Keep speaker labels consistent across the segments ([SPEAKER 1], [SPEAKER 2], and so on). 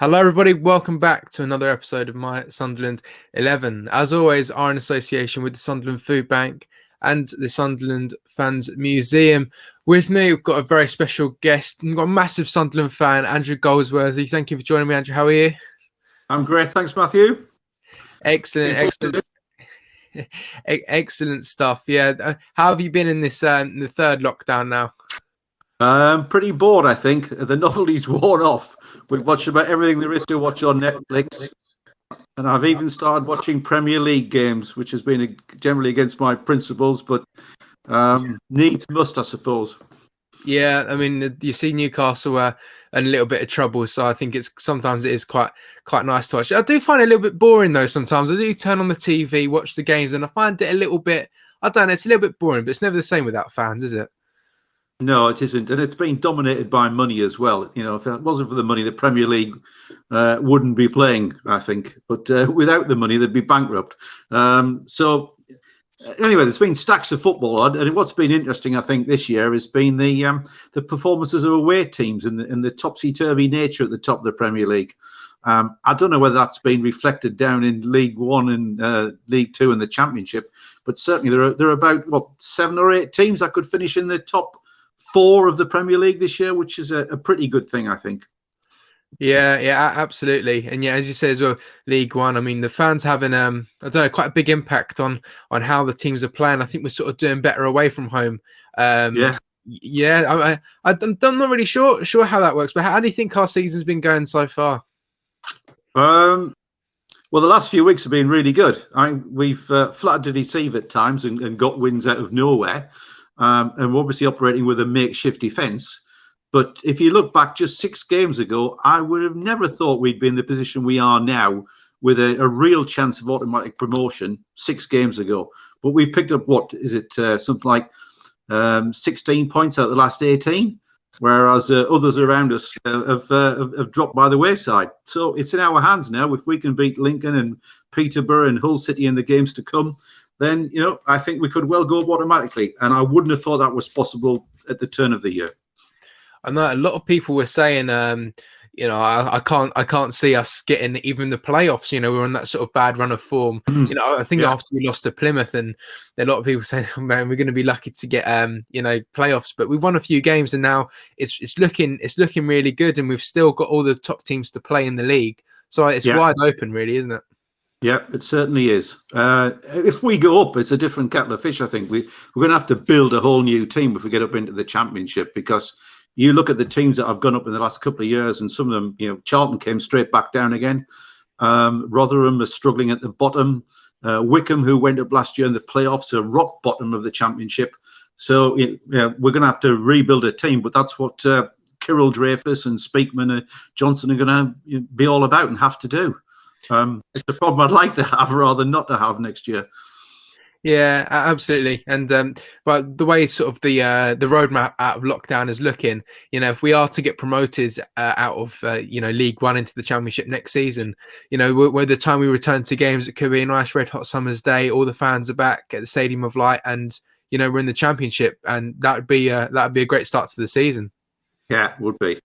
[SPEAKER 1] Hello, everybody. Welcome back to another episode of my Sunderland 11. As always, are in association with the Sunderland Food Bank and the Sunderland Fans Museum. With me, we've got a very special guest. We've got a massive Sunderland fan, Andrew Goldsworthy. Thank you for joining me, Andrew. How are you?
[SPEAKER 2] I'm great. Thanks, Matthew.
[SPEAKER 1] Excellent. Excellent stuff. Yeah. How have you been in this in the third lockdown now?
[SPEAKER 2] Pretty bored, I think. The novelty's worn off. We've watched about everything there is to watch on Netflix. And I've even started watching Premier League games, which has been generally against my principles, but needs must, I suppose.
[SPEAKER 1] Yeah, I mean, you see Newcastle in a little bit of trouble, so I think sometimes it is quite nice to watch. I do find it a little bit boring though. Sometimes I do turn on the TV, watch the games, and I find it a little bit. I don't know, it's a little bit boring, but it's never the same without fans, is it?
[SPEAKER 2] No, it isn't, and it's been dominated by money as well. You know, if it wasn't for the money, the Premier League wouldn't be playing, I think. But without the money, they'd be bankrupt. So anyway, there's been stacks of football on, and what's been interesting, I think, this year has been the performances of away teams and the topsy-turvy nature at the top of the Premier League. I don't know whether that's been reflected down in League One and League Two and the Championship, but certainly there are about 7 or 8 teams that could finish in the top 4 of the Premier League this year, which is a pretty good thing, I think.
[SPEAKER 1] Yeah, absolutely. And yeah, as you say as well, League One, I mean, the fans having I don't know, quite a big impact on how the teams are playing. I think we're sort of doing better away from home. I'm not really sure how that works, but how do you think our season's been going so far?
[SPEAKER 2] Well, the last few weeks have been really good. We've flattered to deceive at times and got wins out of nowhere. And we're obviously operating with a makeshift defence. But if you look back just 6 games ago, I would have never thought we'd be in the position we are now with a real chance of automatic promotion 6 games ago. But we've picked up, something like 16 points out of the last 18, whereas others around us have dropped by the wayside. So it's in our hands now. If we can beat Lincoln and Peterborough and Hull City in the games to come, then, I think we could well go up automatically. And I wouldn't have thought that was possible at the turn of the year.
[SPEAKER 1] I know a lot of people were saying, I can't see us getting even the playoffs. We're on that sort of bad run of form. I think after we lost to Plymouth, and a lot of people saying, oh, man, we're going to be lucky to get playoffs. But we've won a few games, and now it's looking really good, and we've still got all the top teams to play in the league. So it's wide open, really, isn't it?
[SPEAKER 2] Yeah, it certainly is. If we go up, it's a different kettle of fish. I think we're going to have to build a whole new team if we get up into the Championship, because you look at the teams that have gone up in the last couple of years, and some of them, Charlton came straight back down again. Rotherham are struggling at the bottom. Wickham, who went up last year in the playoffs, are rock bottom of the Championship. So we're going to have to rebuild a team, but that's what Kirill Dreyfus and Speakman and Johnson are going to be all about and have to do. It's a problem I'd like to have rather than not to have next year.
[SPEAKER 1] Yeah, absolutely. And but the way sort of the roadmap out of lockdown is looking, if we are to get promoted out of League One into the Championship next season, by the time we return to games, it could be a nice red hot summer's day. All the fans are back at the Stadium of Light, and we're in the Championship, and that'd be a great start to the season.
[SPEAKER 2] Yeah, would be.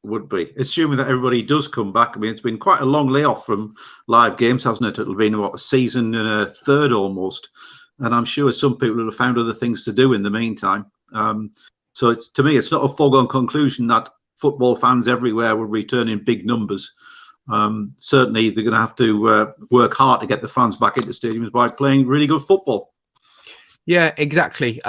[SPEAKER 2] Assuming that everybody does come back. I mean, it's been quite a long layoff from live games, hasn't it? It'll be a season and a third almost. And I'm sure some people will have found other things to do in the meantime. So to me, it's not a foregone conclusion that football fans everywhere will return in big numbers. Certainly, they're going to have to work hard to get the fans back into stadiums by playing really good football.
[SPEAKER 1] Yeah, exactly.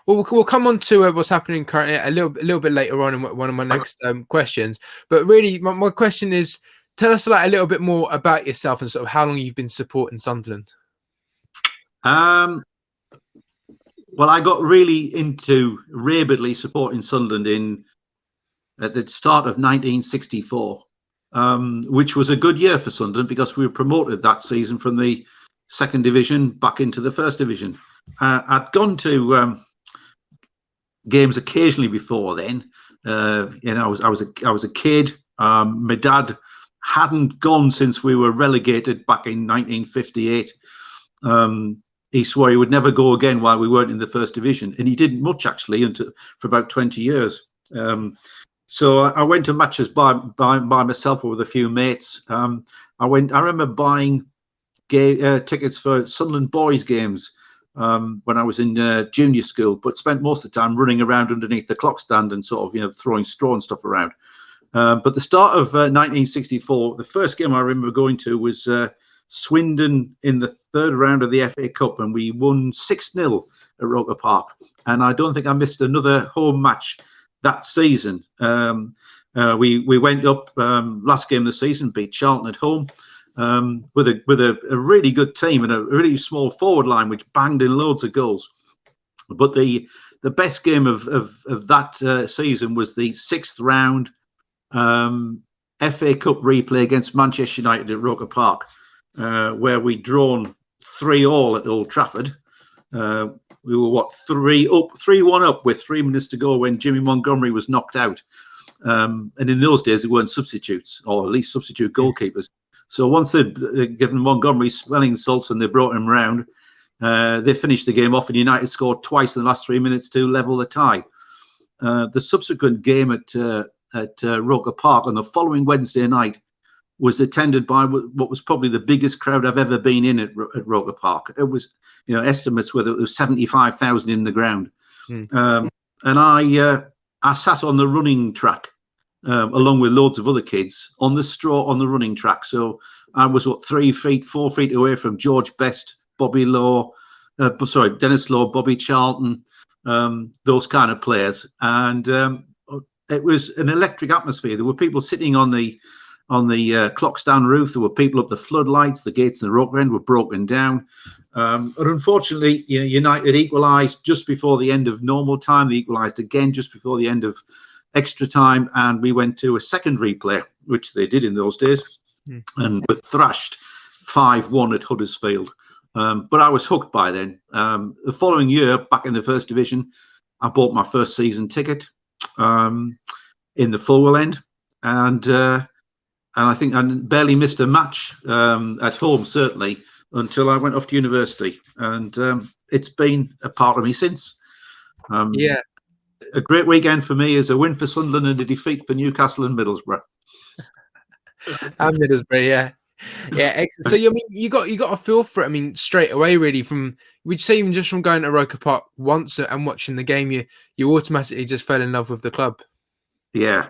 [SPEAKER 1] Well, we'll come on to what's happening currently a little bit later on in one of my next questions. But really, my question is, tell us a little bit more about yourself and sort of how long you've been supporting Sunderland.
[SPEAKER 2] Well, I got really into rabidly supporting Sunderland at the start of 1964, which was a good year for Sunderland because we were promoted that season from the 2nd division back into the 1st division. I'd gone to games occasionally before then. I was a kid. My dad hadn't gone since we were relegated back in 1958. He swore he would never go again while we weren't in the 1st division, and he didn't much actually for about 20 years. So I went to matches by myself or with a few mates. I remember buying tickets for Sunderland boys games when I was in junior school, but spent most of the time running around underneath the clock stand and sort of throwing straw and stuff around. But the start of 1964, the first game I remember going to was Swindon in the third round of the FA Cup, and we won 6-0 at Roker Park. And I don't think I missed another home match that season. We went up last game of the season, beat Charlton at home with a really good team and a really small forward line which banged in loads of goals. But the best game of that season was the sixth round FA Cup replay against Manchester United at Roker Park, where we drawn 3-3 at Old Trafford. We were 3-1 up with 3 minutes to go when Jimmy Montgomery was knocked out. And in those days, they weren't substitutes, or at least substitute goalkeepers. So once they'd given Montgomery smelling salts and they brought him round, they finished the game off, and United scored twice in the last 3 minutes to level the tie. The subsequent game at Roker Park on the following Wednesday night was attended by what was probably the biggest crowd I've ever been in at Roker Park. It was, estimates whether it was 75,000 in the ground. And I sat on the running track along with loads of other kids on the straw on the running track. So I was 4 feet away from George Best, Dennis Law, Bobby Charlton, those kind of players. And it was an electric atmosphere. There were people sitting on the clock stand roof. There were people up the floodlights. The gates in the Roker end were broken down. And unfortunately, United equalised just before the end of normal time. They equalised again just before the end of extra time, and we went to a second replay, which they did in those days, and were thrashed 5-1 at Huddersfield. But I was hooked by then. The following year, back in the First Division, I bought my first season ticket in the Fulwell end, and I think I barely missed a match at home, certainly, until I went off to university. And it's been a part of me since. A great weekend for me is a win for Sunderland and a defeat for Newcastle and Middlesbrough.
[SPEAKER 1] And Middlesbrough, yeah, excellent. So you got a feel for it. I mean, straight away, really. Would you say even just from going to Roker Park once and watching the game, you automatically just fell in love with the club?
[SPEAKER 2] Yeah.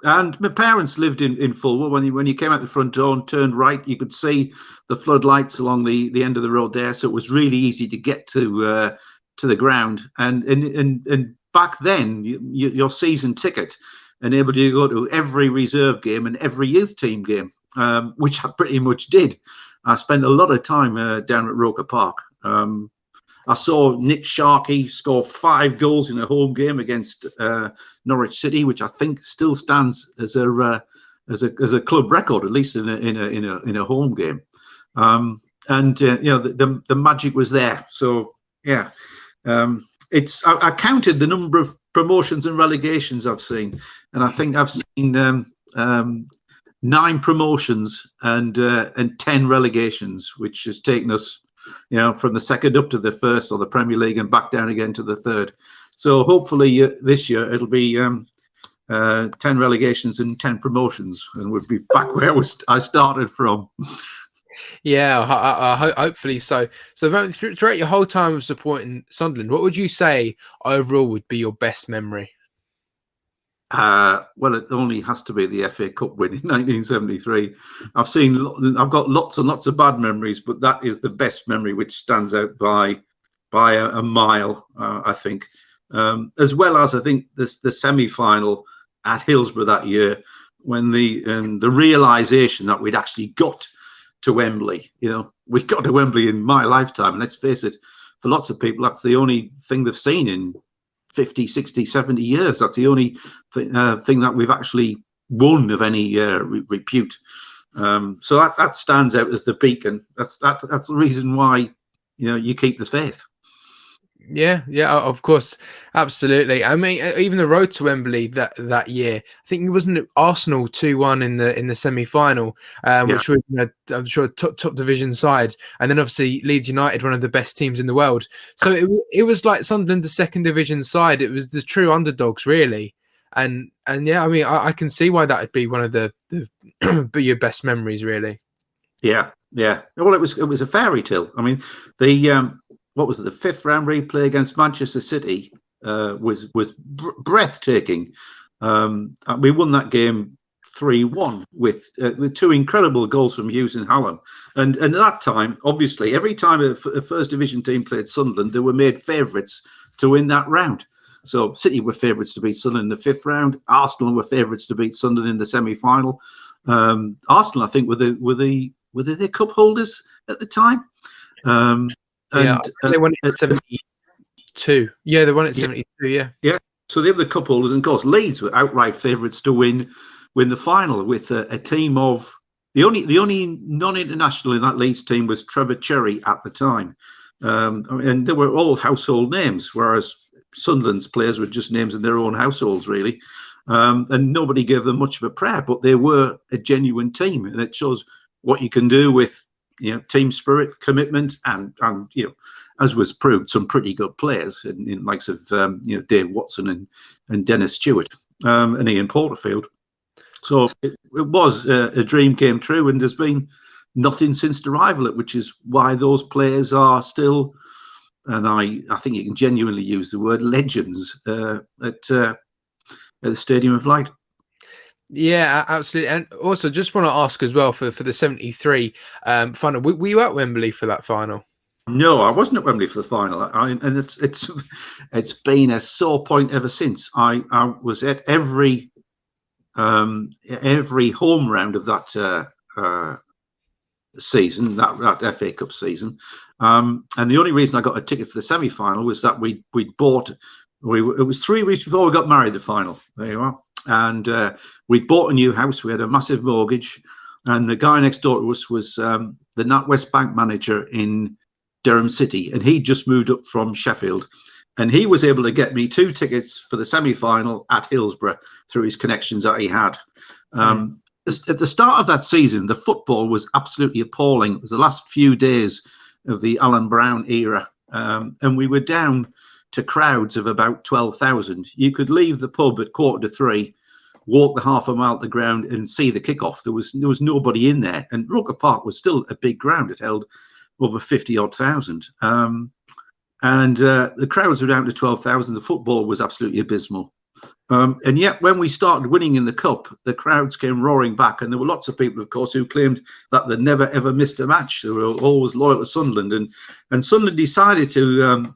[SPEAKER 2] And my parents lived in Fulwell. When you came out the front door and turned right, you could see the floodlights along the end of the road there. So it was really easy to get to the ground. And back then, your season ticket enabled you to go to every reserve game and every youth team game, which I pretty much did. I spent a lot of time down at Roker Park. I saw Nick Sharkey score 5 goals in a home game against Norwich City, which I think still stands as a club record, at least in a home game. The magic was there. So yeah. I counted the number of promotions and relegations I've seen, and I think I've seen 9 promotions and 10 relegations, which has taken us, from the second up to the first or the Premier League and back down again to the third. So hopefully this year it'll be 10 relegations and 10 promotions, and we'll be back where I started from.
[SPEAKER 1] Yeah, hopefully so. So throughout your whole time of supporting Sunderland, what would you say overall would be your best memory?
[SPEAKER 2] Well, it only has to be the FA Cup win in 1973. I've got lots and lots of bad memories, but that is the best memory, which stands out by a mile, I think. As well as I think the semi-final at Hillsborough that year, when the realisation that we'd actually got to Wembley. We got to Wembley in my lifetime, and let's face it, for lots of people, that's the only thing they've seen in 50, 60, 70 years. That's the only thing that we've actually won of any repute. So that stands out as the beacon. That's the reason why you keep the faith.
[SPEAKER 1] Yeah, of course, absolutely. I mean, even the road to Wembley that year, I think it wasn't Arsenal 2-1 in the semi-final, which was I'm sure top division side, and then obviously Leeds United, one of the best teams in the world. So it was like Sunderland, the second division side. It was the true underdogs, really. And yeah, I mean, I can see why that would be one of the be your best memories, really.
[SPEAKER 2] Yeah. Well, it was a fairy tale. I mean, the what was it? The fifth round replay against Manchester City was breathtaking. We won that game 3-1 with two incredible goals from Hughes and Hallam. And at that time, obviously, every time a first division team played Sunderland, they were made favourites to win that round. So City were favourites to beat Sunderland in the fifth round. Arsenal were favourites to beat Sunderland in the semi-final. Arsenal, I think, were the cup holders at the time.
[SPEAKER 1] They won it at 72. Yeah, they won it at 72. Yeah.
[SPEAKER 2] So they were the cup holders, and of course Leeds were outright favourites to win the final with a team of the only non-international in that Leeds team was Trevor Cherry at the time, and they were all household names, whereas Sunderland's players were just names in their own households, really, and nobody gave them much of a prayer. But they were a genuine team, and it shows what you can do with team spirit, commitment, and as was proved, some pretty good players in likes of Dave Watson and Dennis Stewart and Ian Porterfield. So it was a dream came true, and there's been nothing since the rival, which is why those players are still, and I think you can genuinely use the word legends at the Stadium of Light.
[SPEAKER 1] Yeah, absolutely. And also, just want to ask as well for the 73 final. Were you at Wembley for that final?
[SPEAKER 2] No, I wasn't at Wembley for the final, and it's been a sore point ever since. I was at every home round of that season, that FA Cup season, and the only reason I got a ticket for the semi-final was that we bought. It was 3 weeks before we got married. The final, there you are, and we bought a new house. We had a massive mortgage, and the guy next door to us was the NatWest Bank manager in Durham City, and he just moved up from Sheffield, and he was able to get me 2 tickets for the semi-final at Hillsborough through his connections that he had. At the start of that season, the football was absolutely appalling. It was the last few days of the Alan Brown era, and we were down to crowds of about 12,000. You could leave the pub at 2:45, walk the half a mile to the ground and see the kickoff. There was nobody in there, and Roker Park was still a big ground. It held over 50-odd thousand. And the crowds were down to 12,000. The football was absolutely abysmal. And yet, when we started winning in the Cup, the crowds came roaring back. And there were lots of people, of course, who claimed that they never, ever missed a match. They were always loyal to Sunderland. And Sunderland decided to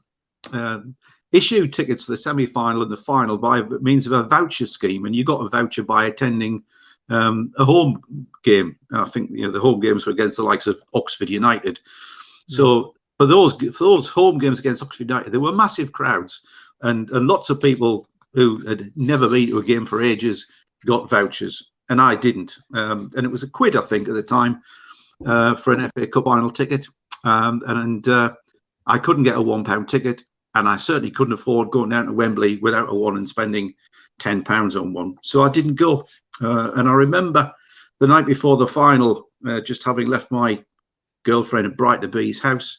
[SPEAKER 2] issue tickets to the semi-final and the final by means of a voucher scheme. And you got a voucher by attending a home game. And I think the home games were against the likes of Oxford United. So for those home games against Oxford United, there were massive crowds, and lots of people who had never been to a game for ages got vouchers, and I didn't. And it was £1, I think, at the time for an FA Cup final ticket, and I couldn't get a £1 ticket, and I certainly couldn't afford going down to Wembley without a one and spending £10 on one. So I didn't go, and I remember the night before the final, just having left my girlfriend at Brighton Bees house,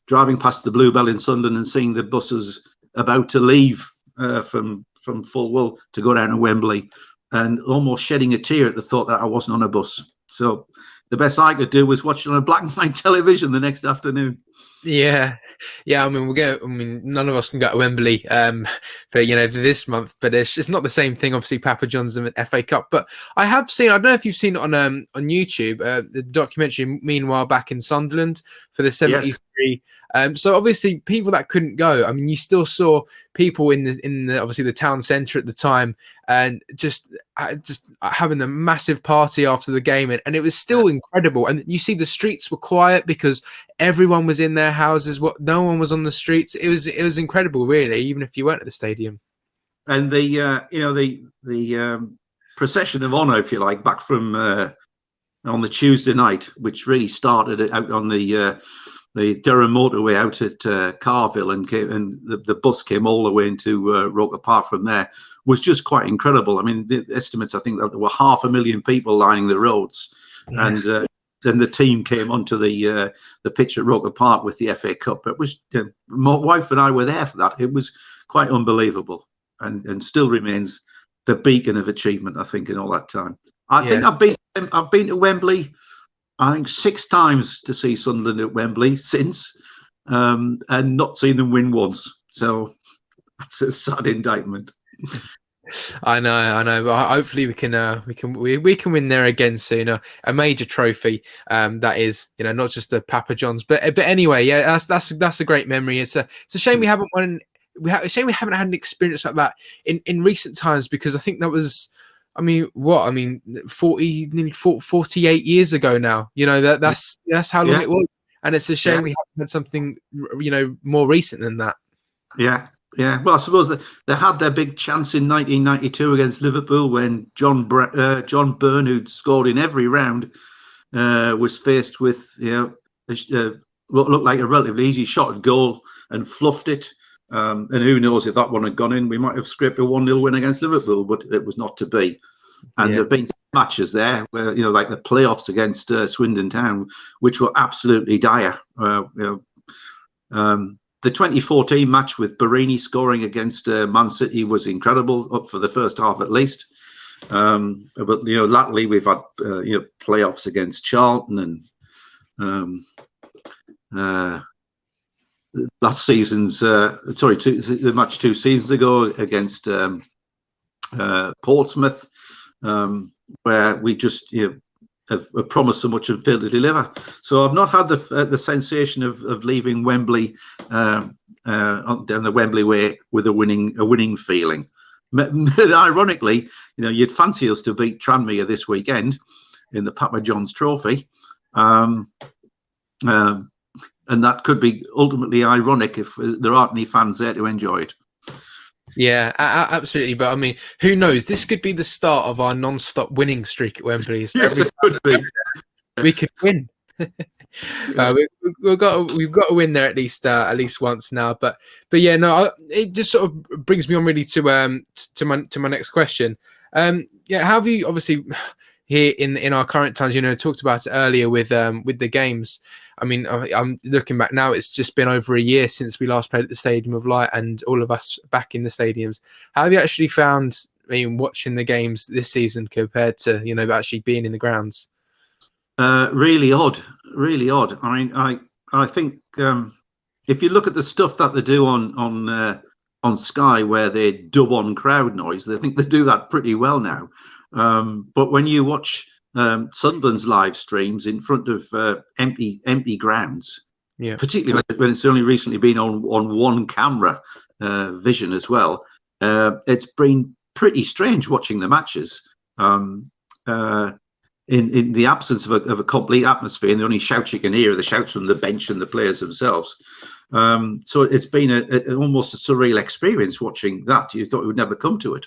[SPEAKER 2] driving past the Bluebell in Sunderland and seeing the buses about to leave from Fulwell to go down to Wembley, and almost shedding a tear at the thought that I wasn't on a bus. So the best I could do was watch it on a black and white television the next afternoon.
[SPEAKER 1] Yeah. I mean, none of us can go to Wembley for this month, but it's not the same thing. Obviously, Papa John's and FA Cup. But I have seen. I don't know if you've seen it on YouTube. The documentary, Meanwhile Back in Sunderland, for the 73. Yes. So obviously, people that couldn't go. I mean, you still saw people in the obviously the town centre at the time, and just having a massive party after the game, and it was still incredible. And you see the streets were quiet because everyone was in their houses. No one was on the streets. It was incredible, really, even if you weren't at the stadium.
[SPEAKER 2] And the procession of honour, if you like, back from on the Tuesday night, which really started out on the Durham motorway out at Carville, and the bus came all the way into Roker Park from there, was just quite incredible. I mean, the estimates, I think, that there were 500,000 people lining the roads, and then the team came onto the pitch at Roker Park with the FA Cup. It was my wife and I were there for that. It was quite unbelievable, and still remains the beacon of achievement, I think, in all that time. I think I've been to Wembley, I think 6 times to see Sunderland at Wembley since, and not seen them win once. So that's a sad indictment.
[SPEAKER 1] I know. But hopefully we can win there again soon. A major trophy, that is, not just the Papa John's. But anyway, yeah, that's a great memory. It's a shame we haven't won. A shame we haven't had an experience like that in recent times, because I think that was, 48 years ago now. That's how long it was, and it's a shame we haven't had something more recent than that.
[SPEAKER 2] Yeah. Well, I suppose they had their big chance in 1992 against Liverpool when John Byrne, who'd scored in every round, was faced with what looked like a relatively easy shot at goal and fluffed it. And who knows, if that one had gone in, we might have scraped a 1-0 win against Liverpool, but it was not to be. And there have been matches there where, like the playoffs against Swindon Town, which were absolutely dire. The 2014 match with Barini scoring against Man City was incredible, up for the first half at least. But latterly we've had playoffs against Charlton and last season's the match 2 seasons ago against Portsmouth, where we just have promised so much and failed to deliver. So I've not had the sensation of leaving Wembley down the Wembley way with a winning feeling. Ironically, you'd fancy us to beat Tranmere this weekend in the Papa John's Trophy, and that could be ultimately ironic if there aren't any fans there to enjoy it.
[SPEAKER 1] Yeah, absolutely. But who knows? This could be the start of our non-stop winning streak at Wembley. So
[SPEAKER 2] yes, it could be.
[SPEAKER 1] We could win. We've got to win there at least once now. But yeah, no, it just sort of brings me on really to my next question. How have you, obviously here in our current times, talked about it earlier with the games. I'm looking back now, it's just been over a year since we last played at the Stadium of Light, and all of us back in the stadiums. How have you actually found watching the games this season compared to actually being in the grounds?
[SPEAKER 2] Really odd. I think if you look at the stuff that they do on Sky, where they dub on crowd noise, I think they do that pretty well now. But when you watch Sunderland's live streams in front of empty grounds, particularly when it's only recently been on one camera vision as well, it's been pretty strange watching the matches in the absence of a complete atmosphere, and the only shouts you can hear are the shouts from the bench and the players themselves. So it's been almost a surreal experience watching that. You thought it would never come to it.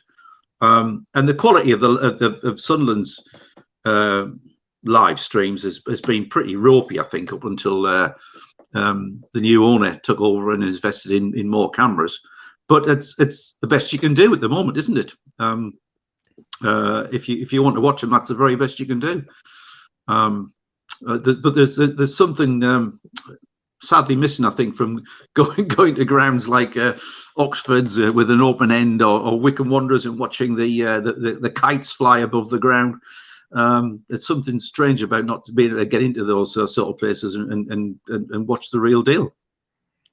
[SPEAKER 2] And the quality of Sunderland's live streams has been pretty ropey, I think, up until the new owner took over and invested in more cameras. But it's the best you can do at the moment, isn't it? If you want to watch them, that's the very best you can do. But there's something sadly missing, I think, from going to grounds like Oxford's with an open end, or Wycombe Wanderers, and watching the kites fly above the ground. There's something strange about not being able to get into those sort of places and watch the real deal.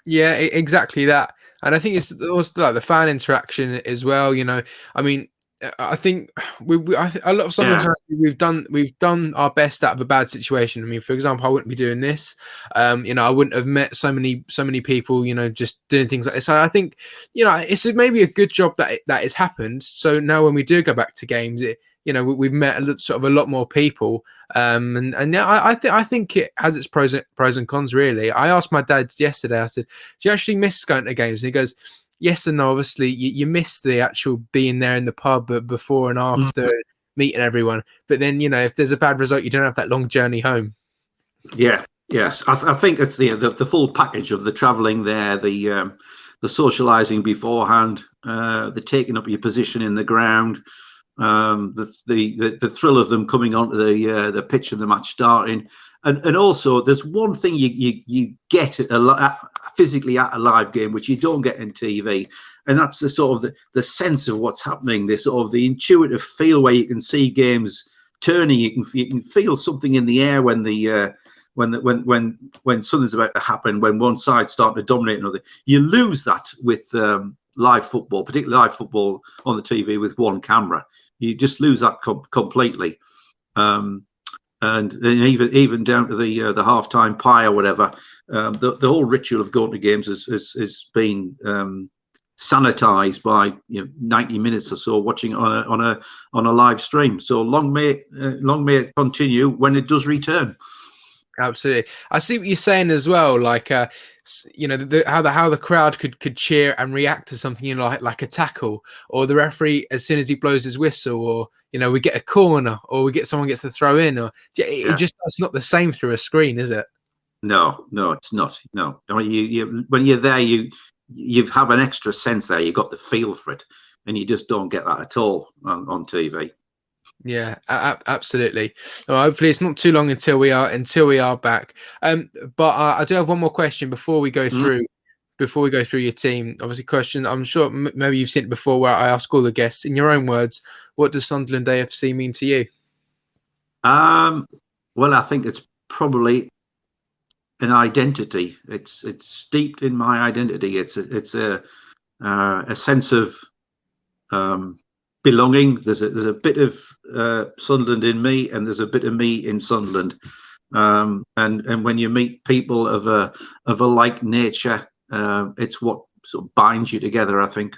[SPEAKER 2] Yeah,
[SPEAKER 1] exactly that. And I think it's also like the fan interaction as well. I think a lot of something we've done our best out of a bad situation. For example, I wouldn't be doing this. I wouldn't have met so many people, just doing things like this. So I think, it's maybe a good job that has happened. So now when we do go back to games, we've met a lot more people. I think it has its pros and cons, really. I asked my dad yesterday, I said, do you actually miss going to games? And he goes, yes and no. Obviously, you miss the actual being there in the pub before and after, meeting everyone. But then, if there's a bad result, you don't have that long journey home.
[SPEAKER 2] Yeah, yes. I think it's the full package of the travelling there, the socialising beforehand, the taking up your position in the ground, the thrill of them coming onto the pitch and the match starting, and also there's one thing you get physically at a live game which you don't get in TV, and that's the sort of the sense of what's happening, this sort of the intuitive feel where you can see games turning. You can feel something in the air when something's about to happen, when one side starts to dominate another. You lose that with live football, particularly live football on the TV with one camera. You just lose that completely. And even down to the halftime pie or whatever, the whole ritual of going to games has been sanitized by 90 minutes or so watching on a live stream. So long may it continue when it does return.
[SPEAKER 1] Absolutely, I see what you're saying as well. Like, how the crowd could cheer and react to something, like a tackle, or the referee as soon as he blows his whistle, or we get a corner, or someone gets the throw in, or it's not the same through a screen, is it?
[SPEAKER 2] No, it's not. No, I mean, you when you're there, you have an extra sense there. You got the feel for it, and you just don't get that at all on TV.
[SPEAKER 1] Yeah, absolutely. Well, hopefully it's not too long until we are back. But I do have one more question before we go through your team. Obviously, question. I'm sure maybe you've seen it before, where I ask all the guests in your own words, what does Sunderland AFC mean to you?
[SPEAKER 2] Well, I think it's probably an identity. It's steeped in my identity. It's a sense of belonging. There's a bit of Sunderland in me, and there's a bit of me in Sunderland. And when you meet people of a like nature, it's what sort of binds you together, I think.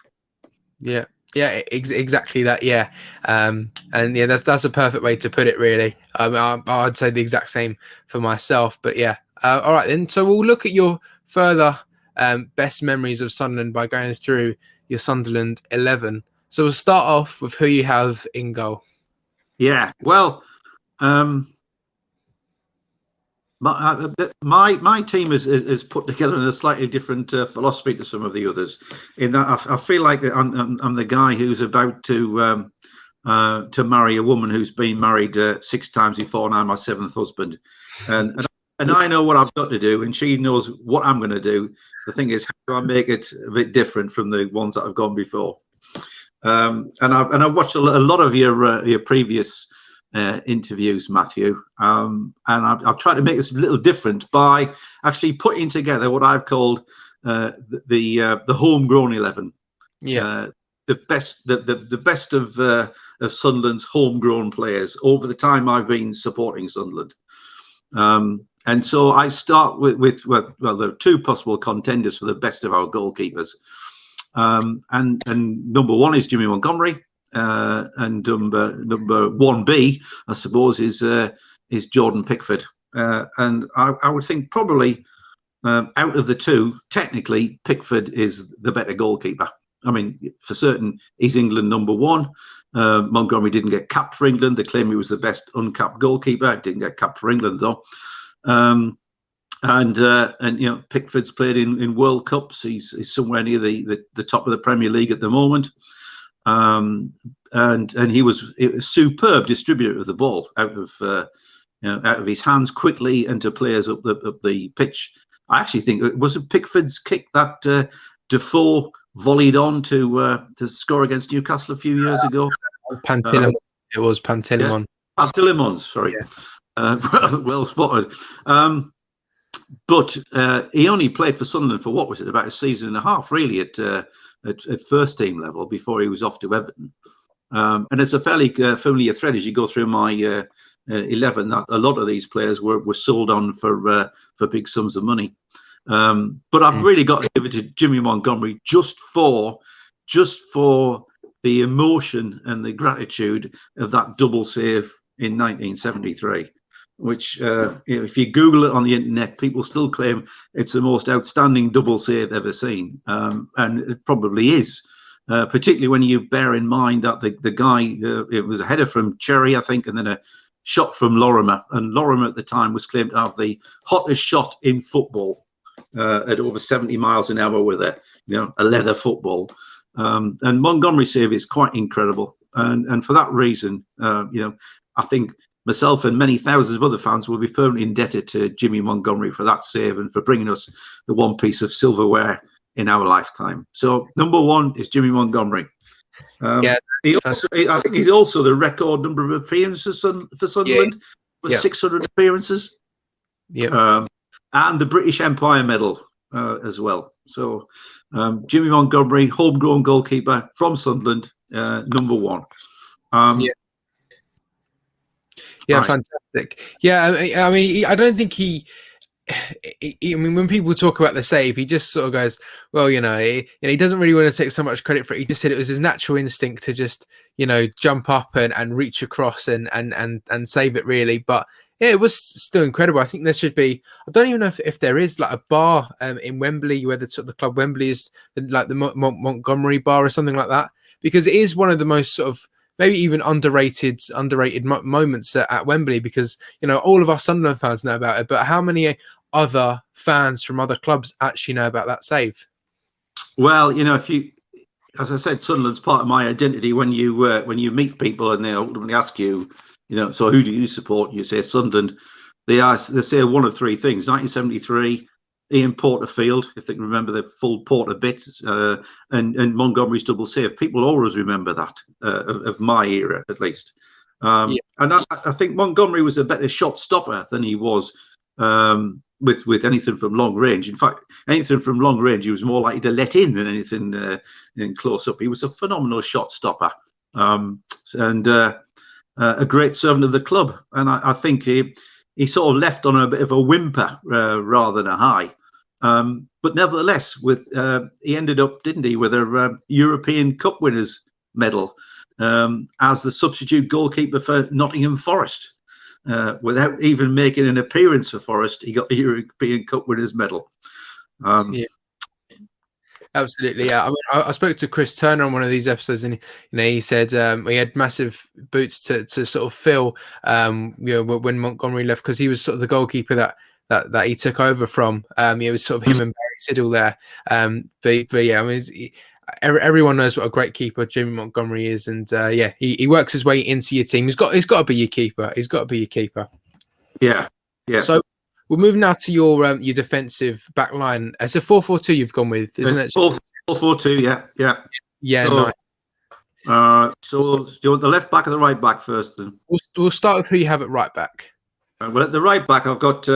[SPEAKER 1] Yeah, exactly that. Yeah, and yeah, that's a perfect way to put it, really. I'd say the exact same for myself. But yeah, all right then. So we'll look at your further best memories of Sunderland by going through your Sunderland 11. So we'll start off with who you have in goal.
[SPEAKER 2] Yeah, well, my team is put together in a slightly different philosophy to some of the others. In that, I feel like I'm the guy who's about to marry a woman who's been married 6 times before, and I'm my 7th husband, and I know what I've got to do, and she knows what I'm going to do. The thing is, how do I make it a bit different from the ones that have gone before? And I've watched a lot of your previous interviews, Matthew, and I've tried to make this a little different by actually putting together what I've called the homegrown 11.
[SPEAKER 1] Yeah,
[SPEAKER 2] the best of Sunderland's homegrown players over the time I've been supporting Sunderland. And so I start with there are 2 possible contenders for the best of our goalkeepers. And number 1 is Jimmy Montgomery, and number 1B, I suppose, is Jordan Pickford. And I would think probably out of the 2, technically Pickford is the better goalkeeper. I mean, for certain, he's England number 1. Montgomery didn't get capped for England. They claim he was the best uncapped goalkeeper. Didn't get capped for England though. And Pickford's played in World Cups. He's somewhere near the top of the Premier League at the moment. And he was a superb distributor of the ball out of his hands quickly and to players up the pitch. I actually think it was Pickford's kick that Defoe volleyed on to score against Newcastle a few years ago.
[SPEAKER 1] Pantilimon. It was Pantilimon.
[SPEAKER 2] Yeah, Pantilimon, sorry. Yeah. Well spotted. But he only played for Sunderland for what was it, about a season and a half, really, at first team level before he was off to Everton. And it's a fairly familiar thread as you go through my 11 that a lot of these players were sold on for big sums of money. But I've really got to give it to Jimmy Montgomery just for the emotion and the gratitude of that double save in 1973. Which, if you Google it on the internet, people still claim it's the most outstanding double save ever seen, and it probably is, particularly when you bear in mind that the guy, it was a header from Cherry, I think, and then a shot from Lorimer, and Lorimer at the time was claimed to have the hottest shot in football at over 70 miles an hour with a leather football, and Montgomery's save is quite incredible, and for that reason, I think myself and many thousands of other fans will be permanently indebted to Jimmy Montgomery for that save and for bringing us the one piece of silverware in our lifetime. So number one is Jimmy Montgomery. I think he's also the record number of appearances for Sunderland, with 600 appearances. And the British Empire Medal as well. So Jimmy Montgomery, homegrown goalkeeper from Sunderland, number one.
[SPEAKER 1] Right. Fantastic. I mean, I don't think I mean, when people talk about the save, he just sort of goes, well, he doesn't really want to take so much credit for it. He just said it was his natural instinct to just, jump up and reach across and save it, really. But yeah, it was still incredible. I think there should be, I don't even know if there is like a bar in Wembley where the club Wembley is, like the Montgomery bar or something like that, because it is one of the most sort of maybe even underrated moments at Wembley, because all of us Sunderland fans know about it, but how many other fans from other clubs actually know about that save?
[SPEAKER 2] Well, if you, as I said, Sunderland's part of my identity. When you meet people and they ultimately ask you, so who do you support? You say Sunderland. They say one of three things: 1973, Ian Porterfield, if they can remember the full Porter bit, and Montgomery's double save. People always remember that of my era, at least. And I think Montgomery was a better shot stopper than he was with anything from long range. In fact, anything from long range, he was more likely to let in than anything in close up. He was a phenomenal shot stopper, and a great servant of the club. And I think he sort of left on a bit of a whimper rather than a high. But nevertheless, he ended up, didn't he, with a European Cup Winners' medal as the substitute goalkeeper for Nottingham Forest. Without even making an appearance for Forest, he got the European Cup Winners' medal.
[SPEAKER 1] Absolutely, yeah. I mean, I spoke to Chris Turner on one of these episodes, and he said he had massive boots to sort of fill, when Montgomery left, because he was sort of the goalkeeper that he took over from. It was sort of him and Barry Siddle there. But yeah, I mean, everyone knows what a great keeper Jimmy Montgomery is, and he works his way into your team. He's got to be your keeper. He's got to be your keeper.
[SPEAKER 2] Yeah.
[SPEAKER 1] So we'll move now to your defensive back line. It's a 4-4-2 you've gone with, isn't it?
[SPEAKER 2] 4-4-2, yeah.
[SPEAKER 1] Yeah,
[SPEAKER 2] nice. So do you want the left back or the right back first? Then
[SPEAKER 1] we'll start with who you have at right back.
[SPEAKER 2] Well, at the right back, I've got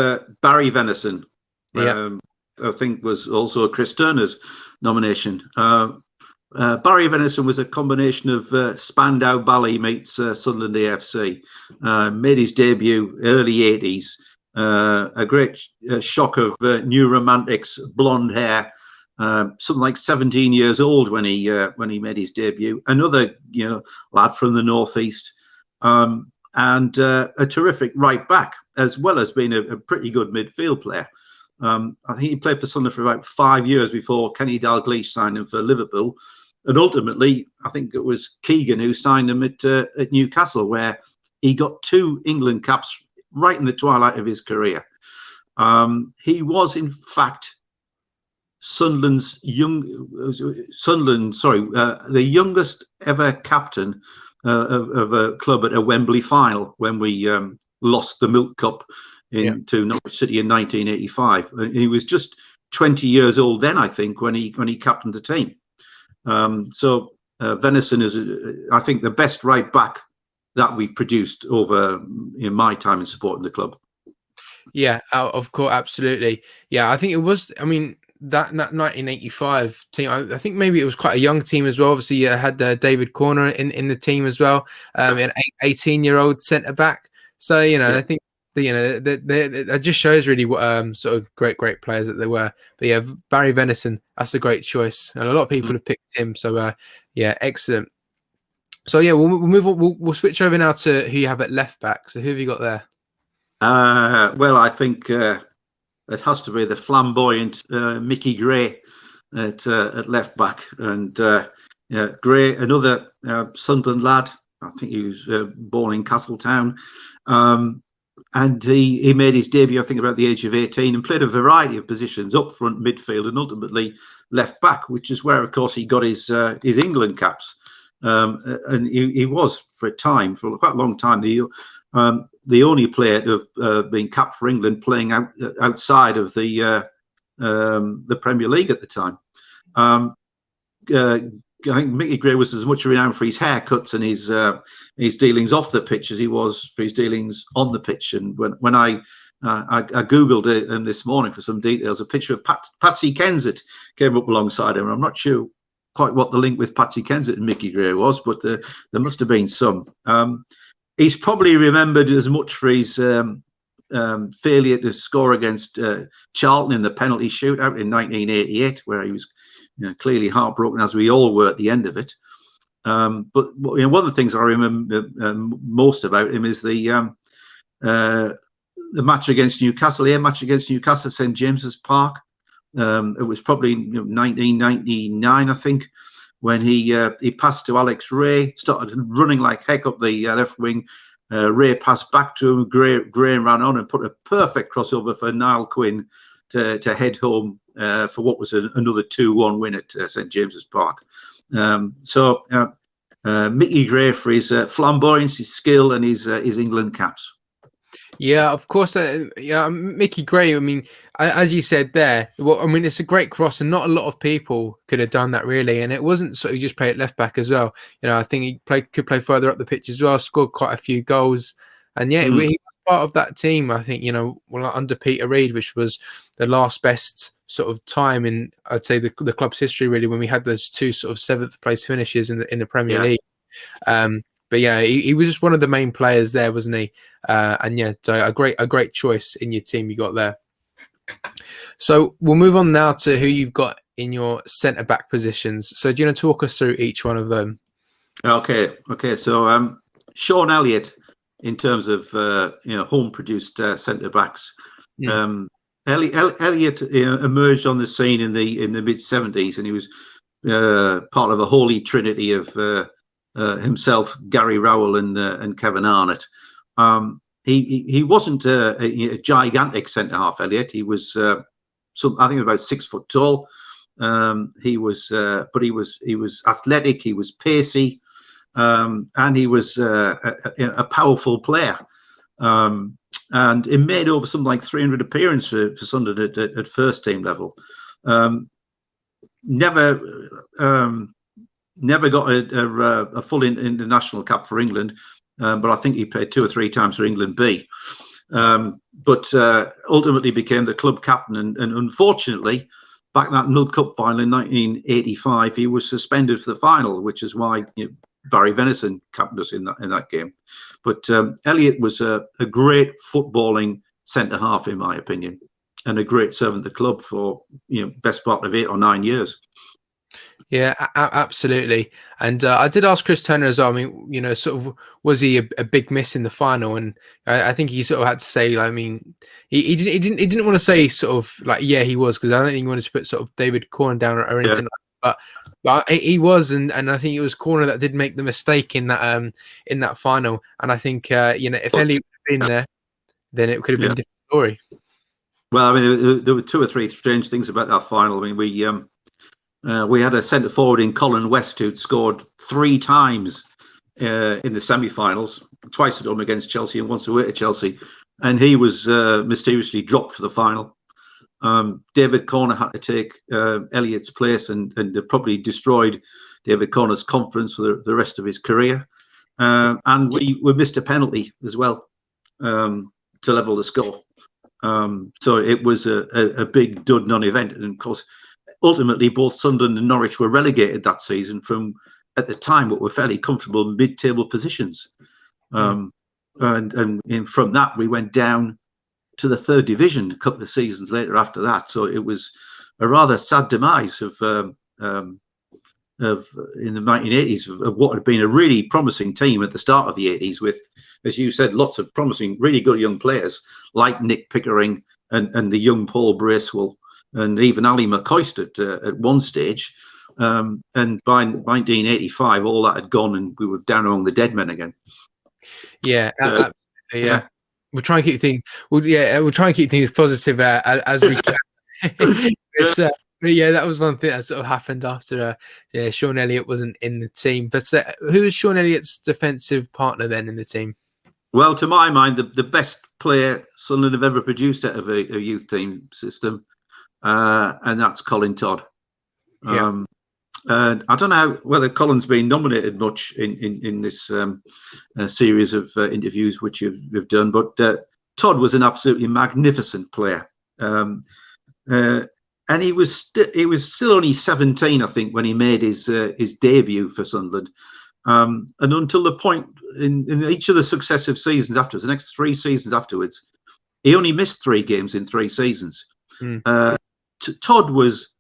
[SPEAKER 2] Barry Venison.
[SPEAKER 1] Yeah.
[SPEAKER 2] I think was also Chris Turner's nomination. Barry Venison was a combination of Spandau Ballet meets Sunderland AFC. Made his debut early 80s. A great shock of new romantics, blonde hair, something like 17 years old when he made his debut. Another lad from the northeast, and a terrific right back, as well as being a pretty good midfield player. I think he played for Sunderland for about 5 years before Kenny Dalglish signed him for Liverpool, and ultimately I think it was Keegan who signed him at Newcastle, where he got 2 England caps right in the twilight of his career. He was, in fact, the youngest ever captain of a club at a Wembley final when we lost the Milk Cup to Norwich City in 1985. And he was just 20 years old then, I think, when he captained the team. So Venison is, I think, the best right back that we've produced over in my time in supporting the club.
[SPEAKER 1] Yeah, of course, absolutely. Yeah, I think it was. I mean, that 1985 team. I think maybe it was quite a young team as well. Obviously, you had David Corner in the team as well, an 18-year-old centre back. So I think that just shows really what sort of great players that they were. But yeah, Barry Venison, that's a great choice, and a lot of people have picked him. So excellent. So yeah, we'll move on. We'll switch over now to who you have at left back. So who have you got there?
[SPEAKER 2] Well, I think it has to be the flamboyant Mickey Gray at left back, and Gray, another Sunderland lad. I think he was born in Castletown, and he made his debut, I think, about the age of 18, and played a variety of positions: up front, midfield, and ultimately left back, which is where, of course, he got his England caps. And he was, for a time, for quite a long time, the the only player to have been capped for England playing outside of the Premier League at the time. I think Mickey Gray was as much renowned for his haircuts and his dealings off the pitch as he was for his dealings on the pitch. And when I googled it this morning for some details, a picture of Patsy Kensett came up alongside him. I'm not sure quite what the link with Patsy Kensett and Mickey Gray was, but there must have been some. He's probably remembered as much for his failure to score against Charlton in the penalty shootout in 1988, where he was clearly heartbroken, as we all were at the end of it. But one of the things I remember most about him is the match against Newcastle, match against Newcastle at St James's Park. It was probably 1999, I think, when he passed to Alex Ray, started running like heck up the left wing. Ray passed back to him. Gray ran on and put a perfect crossover for Niall Quinn to head home for what was another 2-1 win at St James's Park. So Mickey Gray for his flamboyance, his skill, and his England caps.
[SPEAKER 1] Yeah, of course. Mickey Gray. I mean, as you said there, well, I mean, it's a great cross, and not a lot of people could have done that really. And it wasn't sort of just play at left back as well. I think he could play further up the pitch as well. Scored quite a few goals, and he was part of that team. I think under Peter Reid, which was the last best sort of time in, I'd say, the club's history really, when we had those two sort of 7th place finishes in the Premier League. But yeah, he was just one of the main players there, wasn't he? And yeah, so a great choice in your team you got there. So we'll move on now to who you've got in your centre back positions. So do you want to talk us through each one of them? Okay.
[SPEAKER 2] So Sean Elliott, in terms of home produced centre backs. Elliott emerged on the scene in the mid 70s, and he was part of a holy trinity of himself, Gary Rowell, and Kevin Arnott. He wasn't a gigantic centre half, Elliott. He was I think about 6 foot tall. He was athletic. He was pacey, and he was a powerful player. And he made over something like 300 appearances for Sunderland at first team level. Never got a full international cap for England, but I think he played 2 or 3 times for England B. But ultimately became the club captain, and unfortunately, back in that Milk Cup final in 1985, he was suspended for the final, which is why Barry Venison captained us in that game. But Elliott was a great footballing centre half, in my opinion, and a great servant to the club for best part of 8 or 9 years.
[SPEAKER 1] Yeah, absolutely. And I did ask Chris Turner as well. I mean, sort of, was he a big miss in the final? And I think he sort of had to say, I mean, he didn't want to say sort of like, yeah, he was, because I don't think he wanted to put sort of David Corn down or anything like that. But he was, and I think it was Corner that did make the mistake in that final. And I think if Elliott had been there, then it could have been a different story.
[SPEAKER 2] Well, I mean, there were 2 or 3 strange things about that final. I mean, we had a centre forward in Colin West who'd scored 3 times in the semi-finals, twice at home against Chelsea and once away to Chelsea, and he was mysteriously dropped for the final. David Corner had to take Elliott's place, and probably destroyed David Corner's confidence for the rest of his career. And we missed a penalty as well to level the score. So it was a big dud non-event, and of course, ultimately, both Sunderland and Norwich were relegated that season from, at the time, what were fairly comfortable mid-table positions. And from that, we went down to the 3rd division a couple of seasons later after that. So it was a rather sad demise of in the 1980s of what had been a really promising team at the start of the 80s, with, as you said, lots of promising, really good young players like Nick Pickering and the young Paul Bracewell, and even Ali McCoist at one stage. And by 1985, all that had gone, and we were down among the dead men again.
[SPEAKER 1] Yeah, absolutely. Yeah. We'll try and keep things. We'll try and keep things positive as we can. But yeah, that was one thing that sort of happened after Sean Elliott wasn't in the team. But who is Sean Elliott's defensive partner then in the team?
[SPEAKER 2] Well, to my mind, the best player Sunderland have ever produced out of a youth team system, and that's Colin Todd.
[SPEAKER 1] Yeah.
[SPEAKER 2] And I don't know whether Colin's been nominated much in this series of interviews which you've done, but Todd was an absolutely magnificent player. And he was still only 17, I think, when he made his debut for Sunderland. And until the point in each of the successive seasons afterwards, the next 3 seasons afterwards, he only missed 3 games in 3 seasons. Todd was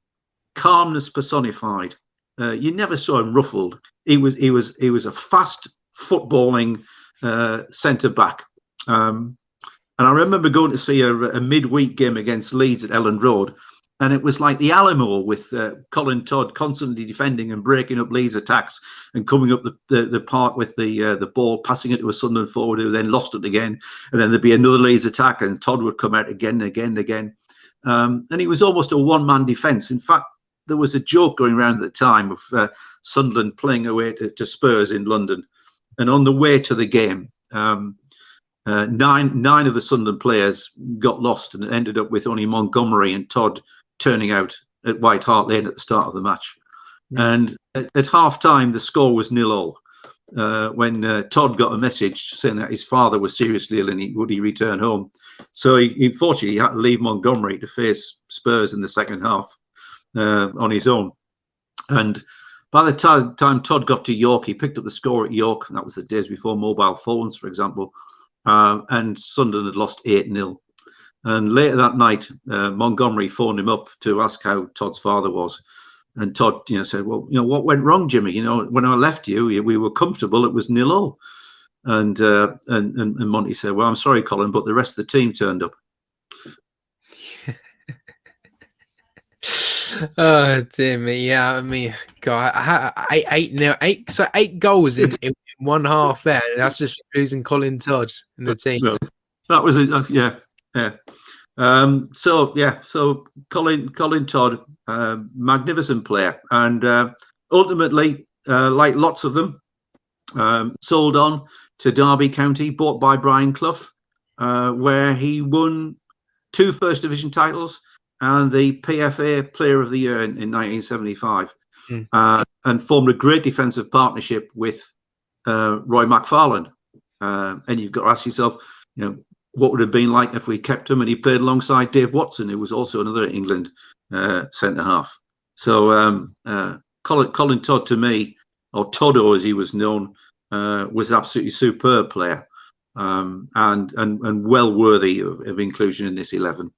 [SPEAKER 2] calmness personified. You never saw him ruffled. He was a fast footballing centre back. And I remember going to see a midweek game against Leeds at Elland Road. And it was like the Alamo with Colin Todd constantly defending and breaking up Leeds' attacks and coming up the park with the ball, passing it to a Sunderland forward who then lost it again. And then there'd be another Leeds attack and Todd would come out again and again and again. And he was almost a one-man defence. In fact, there was a joke going around at the time of Sunderland playing away to Spurs in London. And on the way to the game, 9 of the Sunderland players got lost and it ended up with only Montgomery and Todd turning out at White Hart Lane at the start of the match. And at half time, the score was 0-0. When Todd got a message saying that his father was seriously ill and would he return home. So he unfortunately had to leave Montgomery to face Spurs in the second half on his own. And by the time Todd got to York, he picked up the score at York. And that was the days before mobile phones, for example. And Sunderland had lost 8-0. And later that night, Montgomery phoned him up to ask how Todd's father was. And Todd, said, "Well, what went wrong, Jimmy? When I left you, we were comfortable. It was 0-0." And Monty said, "Well, I'm sorry, Colin, but the rest of the team turned up."
[SPEAKER 1] Oh dear me, yeah. I mean, God, 8 goals in 1 half there. That's just losing Colin Todd in the team.
[SPEAKER 2] No, that was it. Yeah. So Colin Todd, magnificent player, and ultimately, like lots of them, sold on to Derby County, bought by Brian Clough, where he won 2 First Division titles and the PFA Player of the Year in 1975, and formed a great defensive partnership with Roy McFarlane. And you've got to ask yourself, what would it have been like if we kept him and he played alongside Dave Watson, who was also another England centre half. So Colin Todd, to me, or Toddo as he was known, was an absolutely superb player, and well worthy of inclusion in this 11.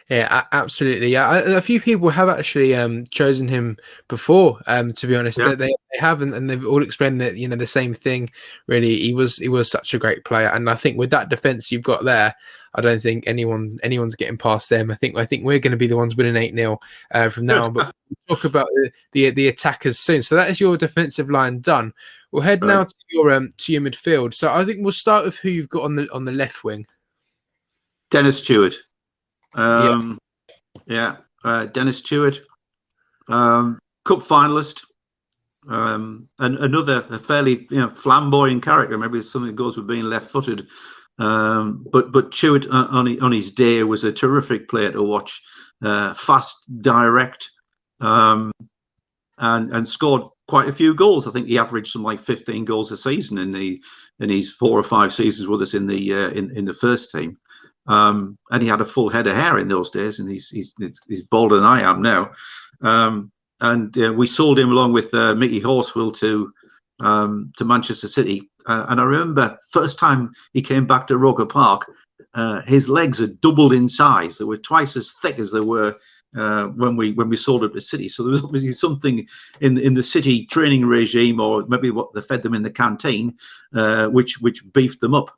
[SPEAKER 1] Yeah, absolutely. Yeah, a few people have actually chosen him before. To be honest, they haven't, and they've all explained that the same thing. Really, he was such a great player, and I think with that defense you've got there, I don't think anyone's getting past them. I think we're going to be the ones winning 8-0 from now on. But we'll talk about the attackers soon. So that is your defensive line done. We'll head now to your midfield. So I think we'll start with who you've got on the left wing.
[SPEAKER 2] Dennis Stewart. Dennis Stewart, cup finalist, and another fairly flamboyant character. Maybe it's something that goes with being left-footed, but Stewart on his day was a terrific player to watch. Fast, direct, and scored quite a few goals. I think he averaged some like 15 goals a season in his 4 or 5 seasons with us in the first team. And he had a full head of hair in those days, and he's bolder than I am now. And we sold him along with Mickey Horswell to Manchester City. And I remember first time he came back to Roker Park, his legs had doubled in size. They were twice as thick as they were when we sold him to City. So there was obviously something in the City training regime, or maybe what they fed them in the canteen, which beefed them up.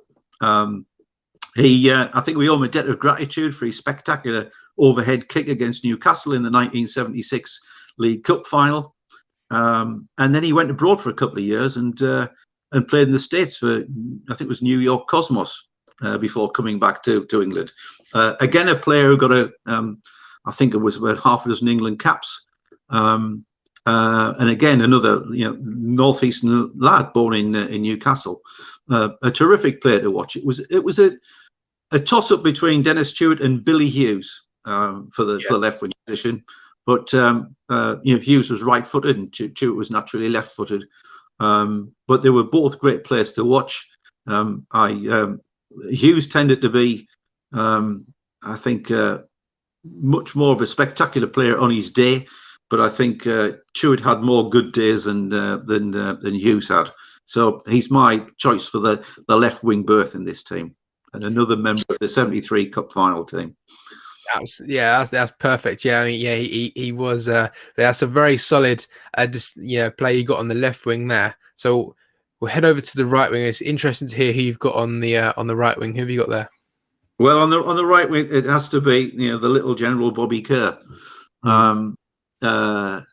[SPEAKER 2] I think we owe him a debt of gratitude for his spectacular overhead kick against Newcastle in the 1976 League Cup final. And then he went abroad for a couple of years and played in the States for, I think it was New York Cosmos, before coming back to England. Again, a player who got I think it was about half a dozen England caps. and again another northeastern lad born in Newcastle. A terrific player to watch. It was a toss up between Dennis Stewart and Billy Hughes for the left wing position, but Hughes was right footed and Stewart was naturally left footed. But they were both great players to watch. Hughes tended to be, I think, much more of a spectacular player on his day, but I think Stewart had more good days than Hughes had. So he's my choice for the left wing berth in this team, and another member of the '73 Cup final team.
[SPEAKER 1] That's perfect. Yeah, I mean, he was. That's a very solid, player you got on the left wing there. So we'll head over to the right wing. It's interesting to hear who you've got on the right wing. Who have you got there?
[SPEAKER 2] Well, on the right wing, it has to be the little General Bobby Kerr, the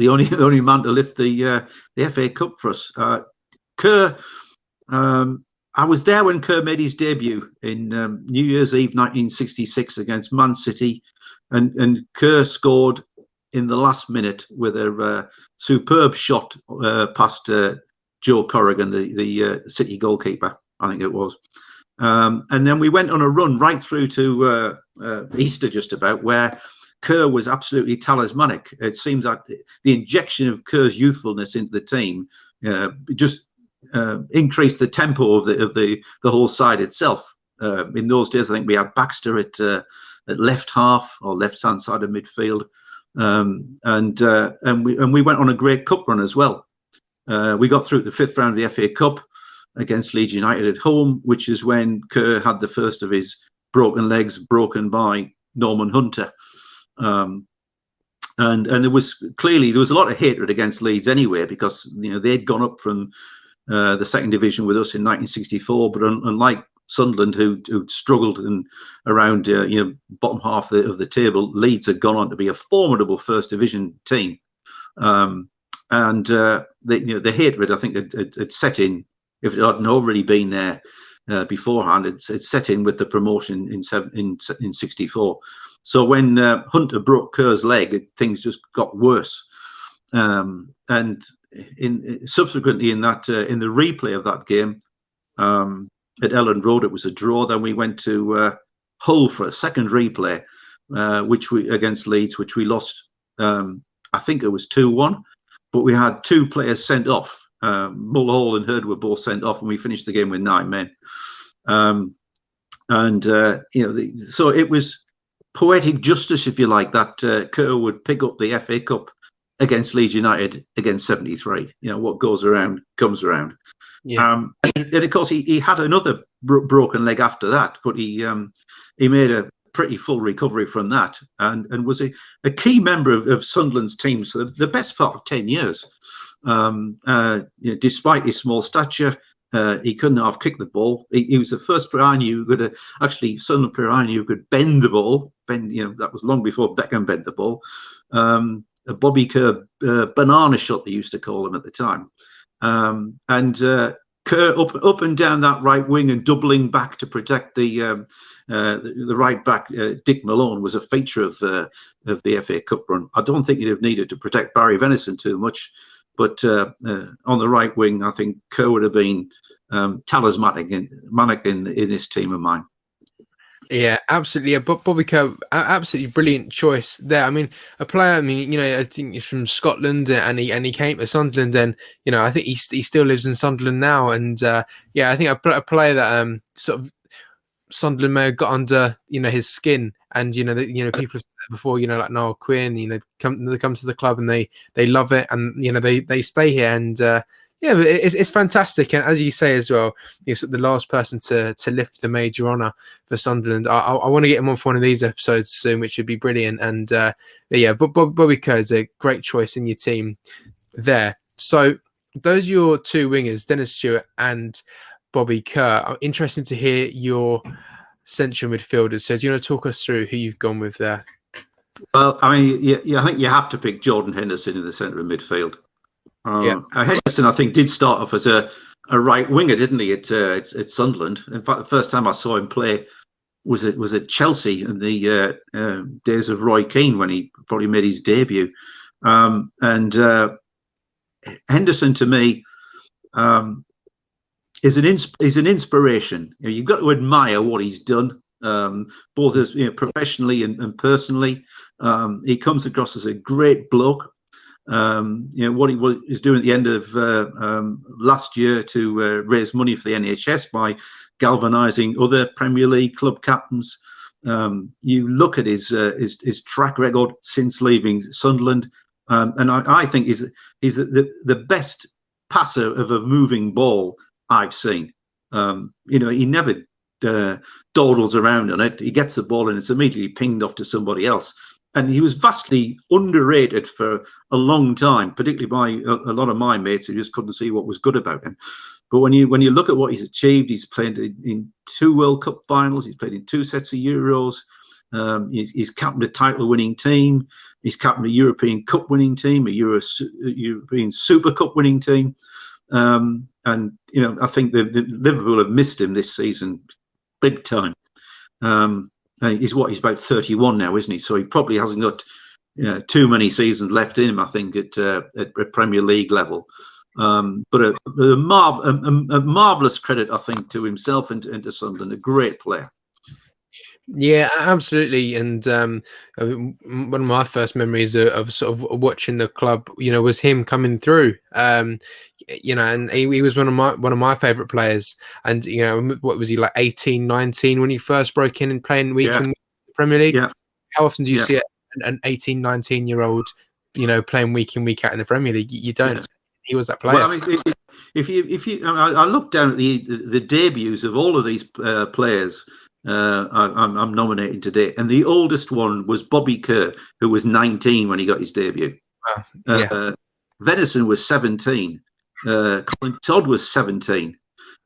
[SPEAKER 2] only man to lift the FA Cup for us. Kerr. I was there when Kerr made his debut in New Year's Eve 1966 against Man City, and Kerr scored in the last minute with a superb shot past Joe Corrigan, the City goalkeeper, I think it was. And then we went on a run right through to Easter just about, where Kerr was absolutely talismanic. It seems like the injection of Kerr's youthfulness into the team just increased the tempo of the whole side itself. In those days, I think we had Baxter at left half or left hand side of midfield, and we went on a great cup run as well. We got through the 5th round of the FA Cup against Leeds United at home, which is when Kerr had the first of his broken legs broken by Norman Hunter. And there was a lot of hatred against Leeds anyway, because they'd gone up from the 2nd division with us in 1964, but unlike Sunderland, who struggled around bottom half of the table, Leeds had gone on to be a formidable 1st division team, and the hatred, I think, had set in. If it hadn't already been there beforehand, it's set in with the promotion in 64. So when Hunter broke Kerr's leg, things just got worse, and subsequently in the replay of that game at Elland Road, it was a draw. Then we went to Hull for a second replay, against Leeds, which we lost. I think it was 2-1, but we had 2 players sent off. Mulhall and Hurd were both sent off, and we finished the game with 9 men. So it was poetic justice, if you like, that Kerr would pick up the FA Cup against Leeds United against 73. What goes around comes around. Yeah. And of course, he had another broken leg after that, but he made a pretty full recovery from that, and was a key member of Sunderland's team for the best part of 10 years. Despite his small stature, he couldn't half kick the ball. He was the first player I knew who could Sunderland player I knew who could bend the ball. That was long before Beckham bent the ball. A Bobby Kerr banana shot, they used to call him at the time. And Kerr up and down that right wing and doubling back to protect the right back, Dick Malone, was a feature of the FA Cup run. I don't think he'd have needed to protect Barry Venison too much, but on the right wing, I think Kerr would have been talismanic in this team of mine.
[SPEAKER 1] Yeah, absolutely. Yeah, but Bobby Kerr, absolutely brilliant choice there. I mean, a player. I mean, I think he's from Scotland, and he came to Sunderland, and I think he still lives in Sunderland now. And I think a player that sort of Sunderland may have got under his skin, and people have said that before, like Noel Quinn, they come to the club and they love it, and they stay here, and it's fantastic. And as you say as well, he's the last person to lift a major honour for Sunderland. I want to get him on for one of these episodes soon, which would be brilliant. And but Bobby Kerr is a great choice in your team there. So those are your 2 wingers, Dennis Stewart and Bobby Kerr. I'm interested to hear your central midfielders. So do you want to talk us through who you've gone with there?
[SPEAKER 2] Well, I mean, I think you have to pick Jordan Henderson in the centre of midfield. Henderson, I think, did start off as a right winger, didn't he, at Sunderland? In fact, the first time I saw him play was at Chelsea in the days of Roy Keane, when he probably made his debut. And Henderson, to me, is an inspiration. You've got to admire what he's done, both as professionally and personally. He comes across as a great bloke. What he is doing at the end of last year to raise money for the NHS by galvanising other Premier League club captains. You look at his track record since leaving Sunderland, and I think he's the best passer of a moving ball I've seen. He never dawdles around on it. He gets the ball and it's immediately pinged off to somebody else. And he was vastly underrated for a long time, particularly by a lot of my mates who just couldn't see what was good about him. But when you look at what he's achieved, he's played in 2 World Cup finals, he's played in 2 sets of Euros, he's captained a title-winning team, he's captained a European Cup winning team, a European Super Cup winning team. And I think the Liverpool have missed him this season big time. He's about 31 now, isn't he? So he probably hasn't got too many seasons left in him, I think, at Premier League level. But a marvellous credit, I think, to himself and to Sunderland. A great player.
[SPEAKER 1] Yeah, absolutely. And one of my first memories of sort of watching the club, was him coming through. And he was one of my favourite players. And what was he, like 18, 19 when he first broke in and playing week in the Premier League? Yeah. How often do you see an 18, 19-year-old, playing week in, week out in the Premier League? You don't. Yeah. He was that player.
[SPEAKER 2] Well, I mean, I look down at the debuts of all of these players. I'm nominating today, and the oldest one was Bobby Kerr, who was 19 when he got his debut. Venison was 17. Colin Todd was 17,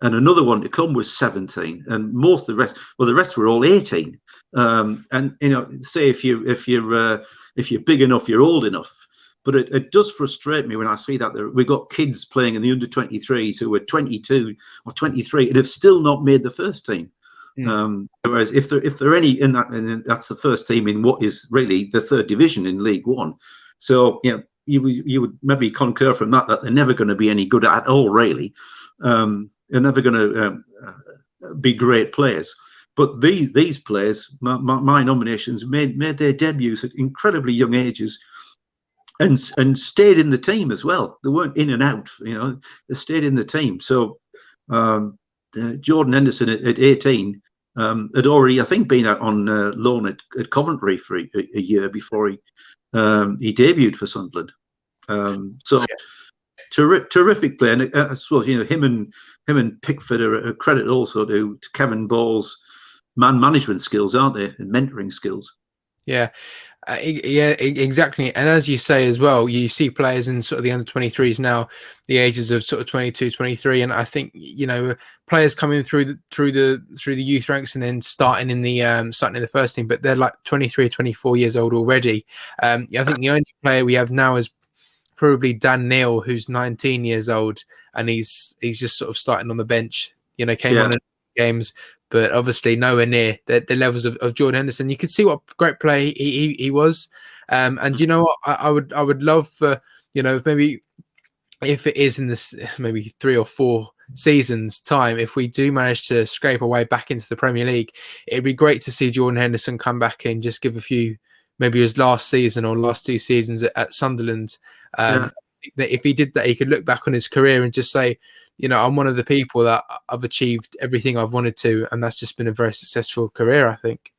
[SPEAKER 2] and another one to come was 17, and most of the rest were all 18. And say if you're big enough, you're old enough. But it does frustrate me when I see that we've got kids playing in the under-23s who are 22 or 23 and have still not made the first team. Whereas if they're any in that, and that's the first team in what is really the 3rd division in League One. So you would maybe concur from that they're never going to be any good at all, really. They're never going to be great players. But these players, my nominations, made their debuts at incredibly young ages. And stayed in the team as well. They weren't in and out, they stayed in the team. So Jordan Henderson at 18 had already, I think, been out on loan at Coventry for a year before he debuted for Sunderland. Terrific player. And I suppose him and Pickford are a credit also to Kevin Ball's man management skills, aren't they, and mentoring skills.
[SPEAKER 1] Yeah. Exactly. And as you say as well, you see players in sort of the under-23s now, the ages of sort of 22, 23, and I think players coming through the youth ranks and then starting in the first team, but they're like 23 or 24 years old already. I think the only player we have now is probably Dan Neil, who's 19 years old, and he's just sort of starting on the bench. Came on in games, but obviously nowhere near the levels of Jordan Henderson. You could see what great play he was. And what I would love for, maybe if it is in this maybe 3 or 4 seasons time, if we do manage to scrape our way back into the Premier League, it'd be great to see Jordan Henderson come back and just give a few, maybe his last season or last 2 seasons at Sunderland. That if he did that, he could look back on his career and just say, I'm one of the people that I've achieved everything I've wanted to, and that's just been a very successful career, I think.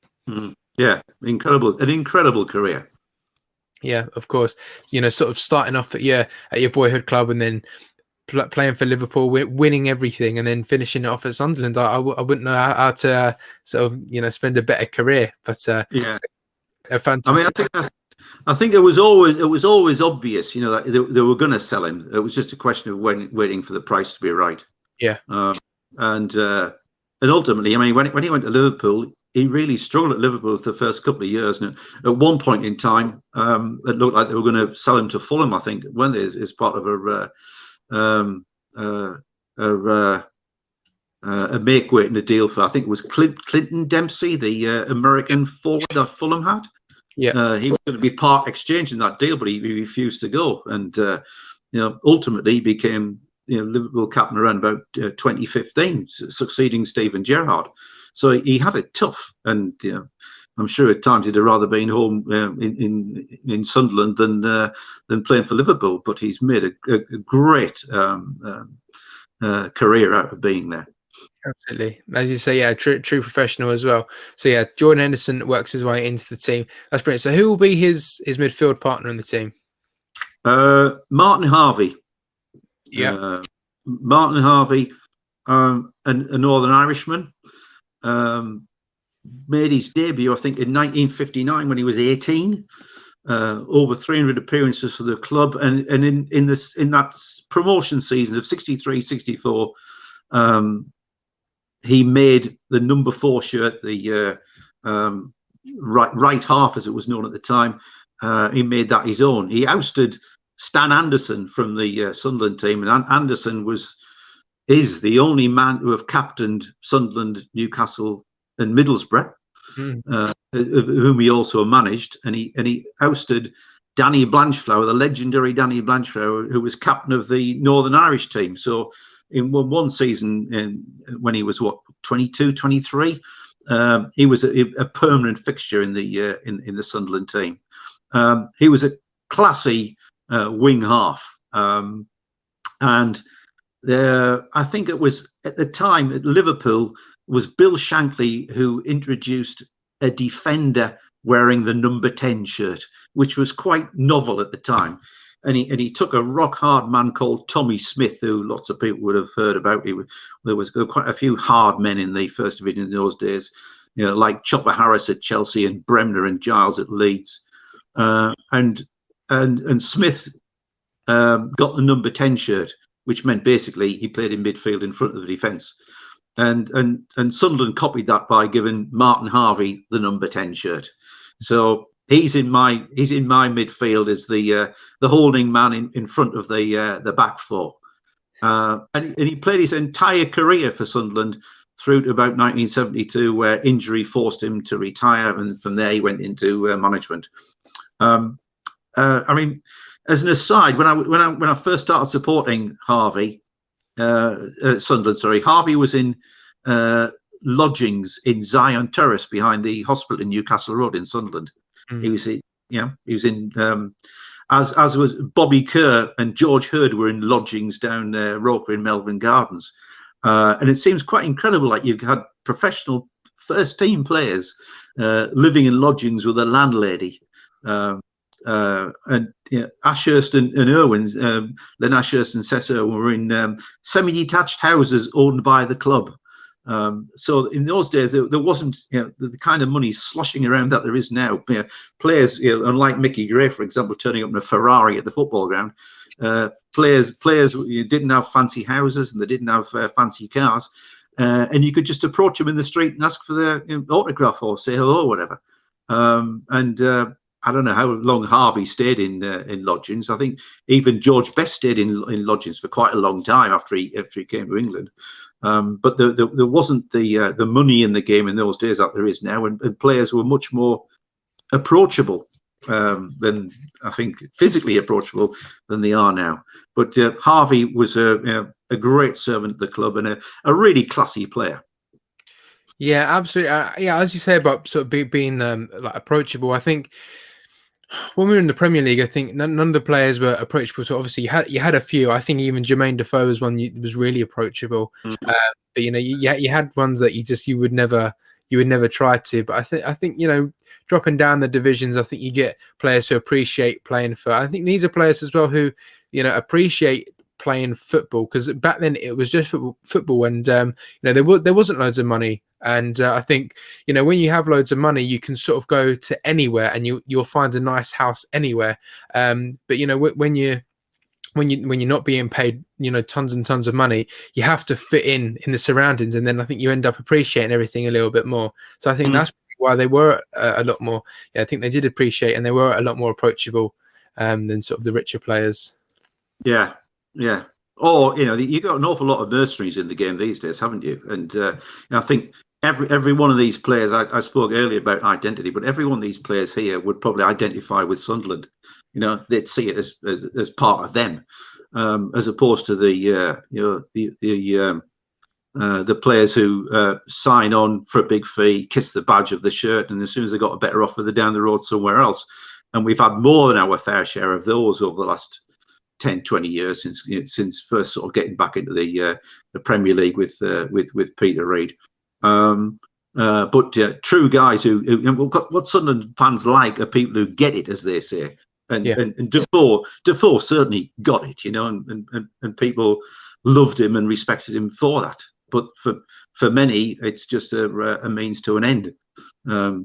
[SPEAKER 2] Yeah, an incredible career.
[SPEAKER 1] Yeah, of course. Sort of starting off at your boyhood club and then playing for Liverpool, winning everything, and then finishing it off at Sunderland. I wouldn't know how to sort of spend a better career, but a fantastic.
[SPEAKER 2] I mean, I think it was always obvious, that they were going to sell him. It was just a question of waiting for the price to be right.
[SPEAKER 1] Yeah.
[SPEAKER 2] And ultimately, I mean, when he went to Liverpool, he really struggled at Liverpool for the first couple of years. And at one point in time, it looked like they were going to sell him to Fulham, I think, when they as part of a make-weight in a deal for, I think it was Clinton Dempsey, the American forward that Fulham had.
[SPEAKER 1] Yeah.
[SPEAKER 2] He was going to be part exchange in that deal, but he refused to go, and ultimately became Liverpool captain around about 2015, succeeding Steven Gerrard. So he had it tough, and I'm sure at times he'd have rather been home in Sunderland than playing for Liverpool. But he's made a great career out of being there.
[SPEAKER 1] Absolutely, as you say, yeah, true professional as well. So yeah, Jordan Henderson works his way into the team. That's brilliant. So who will be his midfield partner in the team?
[SPEAKER 2] Martin Harvey.
[SPEAKER 1] Yeah,
[SPEAKER 2] Martin Harvey, a Northern Irishman, made his debut, I think, in 1959 when he was 18. Over 300 appearances for the club, and in that promotion season of 63-64. He made the number 4 shirt, the right half, as it was known at the time. He made that his own. He ousted Stan Anderson from the Sunderland team, and Anderson is the only man to have captained Sunderland, Newcastle, and Middlesbrough, whom he also managed. And he ousted Danny Blanchflower, the legendary Danny Blanchflower, who was captain of the Northern Irish team. So in one season, when he was 22, 23, he was a permanent fixture in the Sunderland team. He was a classy wing half, and I think it was at the time at Liverpool was Bill Shankly who introduced a defender wearing the number 10 shirt, which was quite novel at the time. And he took a rock hard man called Tommy Smith, who lots of people would have heard about. There was quite a few hard men in the First Division in those days, like Chopper Harris at Chelsea and Bremner and Giles at Leeds. And Smith got the number 10 shirt, which meant basically he played in midfield in front of the defence. And Sunderland copied that by giving Martin Harvey the number 10 shirt. So he's in my midfield as the holding man in front of the back four. And he played his entire career for Sunderland through to about 1972, where injury forced him to retire, and from there he went into management. I mean, as an aside, when I first started supporting Sunderland, Harvey was in lodgings in Zion Terrace behind the hospital in Newcastle Road in Sunderland. He was in as was Bobby Kerr and George Hurd were in lodgings down Roker in Melbourne Gardens. And it seems quite incredible, like you've had professional first team players living in lodgings with a landlady. And Ashurst and Irwin's, then Ashurst and Cesar were in semi-detached houses owned by the club. So in those days, there wasn't the kind of money sloshing around that there is now. Players, unlike Mickey Gray, for example, turning up in a Ferrari at the football ground, players didn't have fancy houses and they didn't have fancy cars, and you could just approach them in the street and ask for their autograph or say hello or whatever. I don't know how long Harvey stayed in lodgings. I think even George Best stayed in lodgings for quite a long time after he came to England. But there wasn't the money in the game in those days that there is now, and players were much more approachable than, I think, physically approachable than they are now. But Harvey was a great servant of the club and a really classy player.
[SPEAKER 1] Yeah, absolutely. Yeah, as you say about sort of being like approachable, I think when we were in the Premier League, I think none of the players were approachable. So obviously you had a few. I think even Jermaine Defoe was one that was really approachable.
[SPEAKER 2] Mm-hmm.
[SPEAKER 1] But you had ones that you would never try to. But I think dropping down the divisions, I think you get players who appreciate playing for. I think these are players as well who appreciate playing football, because back then it was just football, and there wasn't loads of money. And I think when you have loads of money, you can sort of go to anywhere and you'll find a nice house anywhere. But when you're not being paid tons and tons of money, you have to fit in the surroundings, and then I think you end up appreciating everything a little bit more. So I think that's why they were a lot more. Yeah, I think they did appreciate, and they were a lot more approachable than sort of the richer players.
[SPEAKER 2] Yeah. Or you got an awful lot of mercenaries in the game these days, haven't you? And I think every one of these players, I spoke earlier about identity, but every one of these players here would probably identify with Sunderland. You know, they'd see it as part of them, as opposed to the players who sign on for a big fee, kiss the badge of the shirt, and as soon as they got a better offer, they're down the road somewhere else. And we've had more than our fair share of those over the last 10, 20 years since first sort of getting back into the Premier League with Peter Reid. But true guys who what Sunderland fans like are people who get it, as they say. And Defoe certainly got it, you know, and people loved him and respected him for that. But for many, it's just a means to an end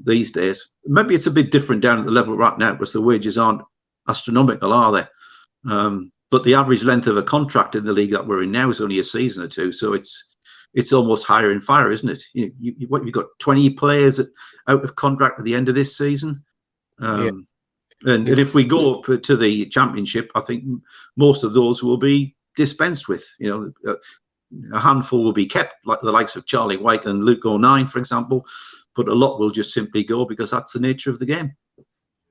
[SPEAKER 2] these days. Maybe it's a bit different down at the level right now because the wages aren't astronomical, are they? But the average length of a contract in the league that we're in now is only a season or two, so it's almost hire and fire, isn't it? You've got 20 players out of contract at the end of this season. And if we go up to the Championship, I think most of those will be dispensed with. You know, a handful will be kept, like the likes of Charlie White and Luke O'Nien, for example, but a lot will just simply go because that's the nature of the game.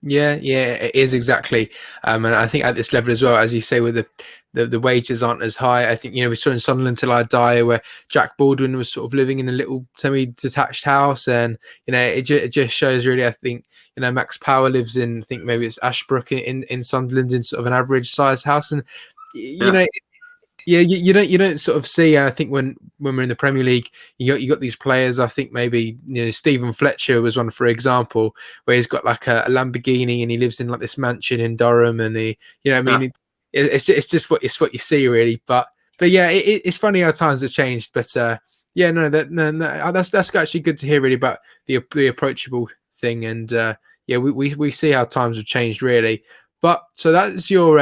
[SPEAKER 1] Yeah, it is exactly. And I think at this level as well, as you say, with the wages aren't as high. I think, you know, we saw in Sunderland Till I Die where Jack Baldwin was sort of living in a little semi-detached house, and you know, it just shows really. I think, you know, Max Power lives in, I think maybe it's Ashbrook in Sunderland, in sort of an average sized house, and you know. Yeah, you don't sort of see. I think when we're in the Premier League, you got these players. I think maybe, you know, Stephen Fletcher was one, for example, where he's got like a Lamborghini and he lives in like this mansion in Durham, and he, you know, I mean, it's just what you see really. But yeah, it's funny how times have changed. But yeah, no, that's actually good to hear really about the approachable thing, and yeah, we see how times have changed really. But so that's your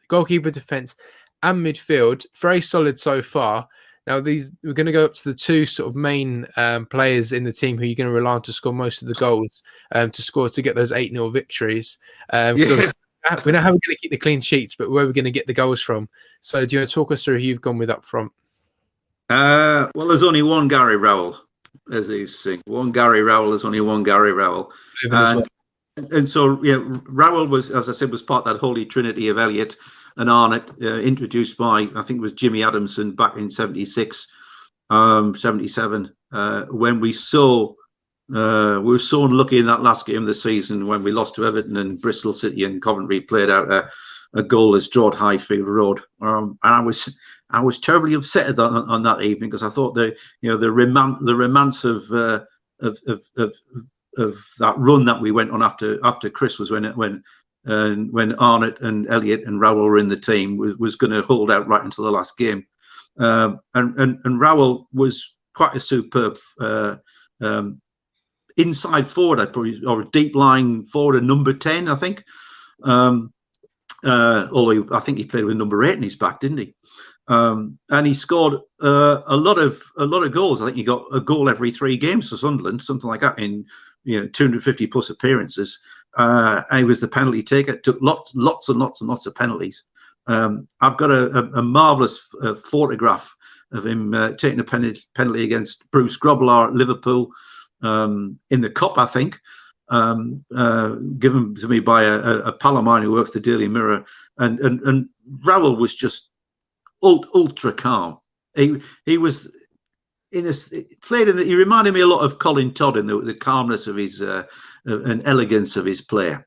[SPEAKER 1] goalkeeper, defence, and midfield. Very solid so far. Now we're going to go up to the two sort of main players in the team who you're going to rely on to score most of the goals, to get those 8-0 victories. Yes. We know how we're going to keep the clean sheets, but where we're going to get the goals from. So do you want to talk us through who you've gone with up front?
[SPEAKER 2] Well, there's only one Gary Rowell, as they sing. One Gary Rowell. There's only one Gary Rowell. And so, yeah, Rowell was, as I said, was part of that holy trinity of Elliott and Arnott, introduced by, I think it was Jimmy Adamson back in 76, 77, when we were so unlucky in that last game of the season when we lost to Everton and Bristol City, and Coventry played out a goalless draw at Highfield Road. And I was terribly upset on that evening because I thought the romance of that run that we went on after Chris was when Arnott and Elliott and Rowell were in the team was going to hold out right until the last game, and Rowell was quite a superb inside forward, or a deep line forward, a number 10, I think. Although I think he played with number 8 in his back, didn't he? And he scored a lot of goals. I think he got a goal every 3 games for Sunderland, something like that, in 250 plus appearances. He was the penalty taker. Took lots and lots of penalties. I've got a marvellous photograph of him taking a penalty against Bruce Grobbelaar at Liverpool in the Cup, I think, given to me by a pal of mine who works the Daily Mirror. And Rowell was just ultra calm. He was he reminded me a lot of Colin Todd in the calmness of his and elegance of his play.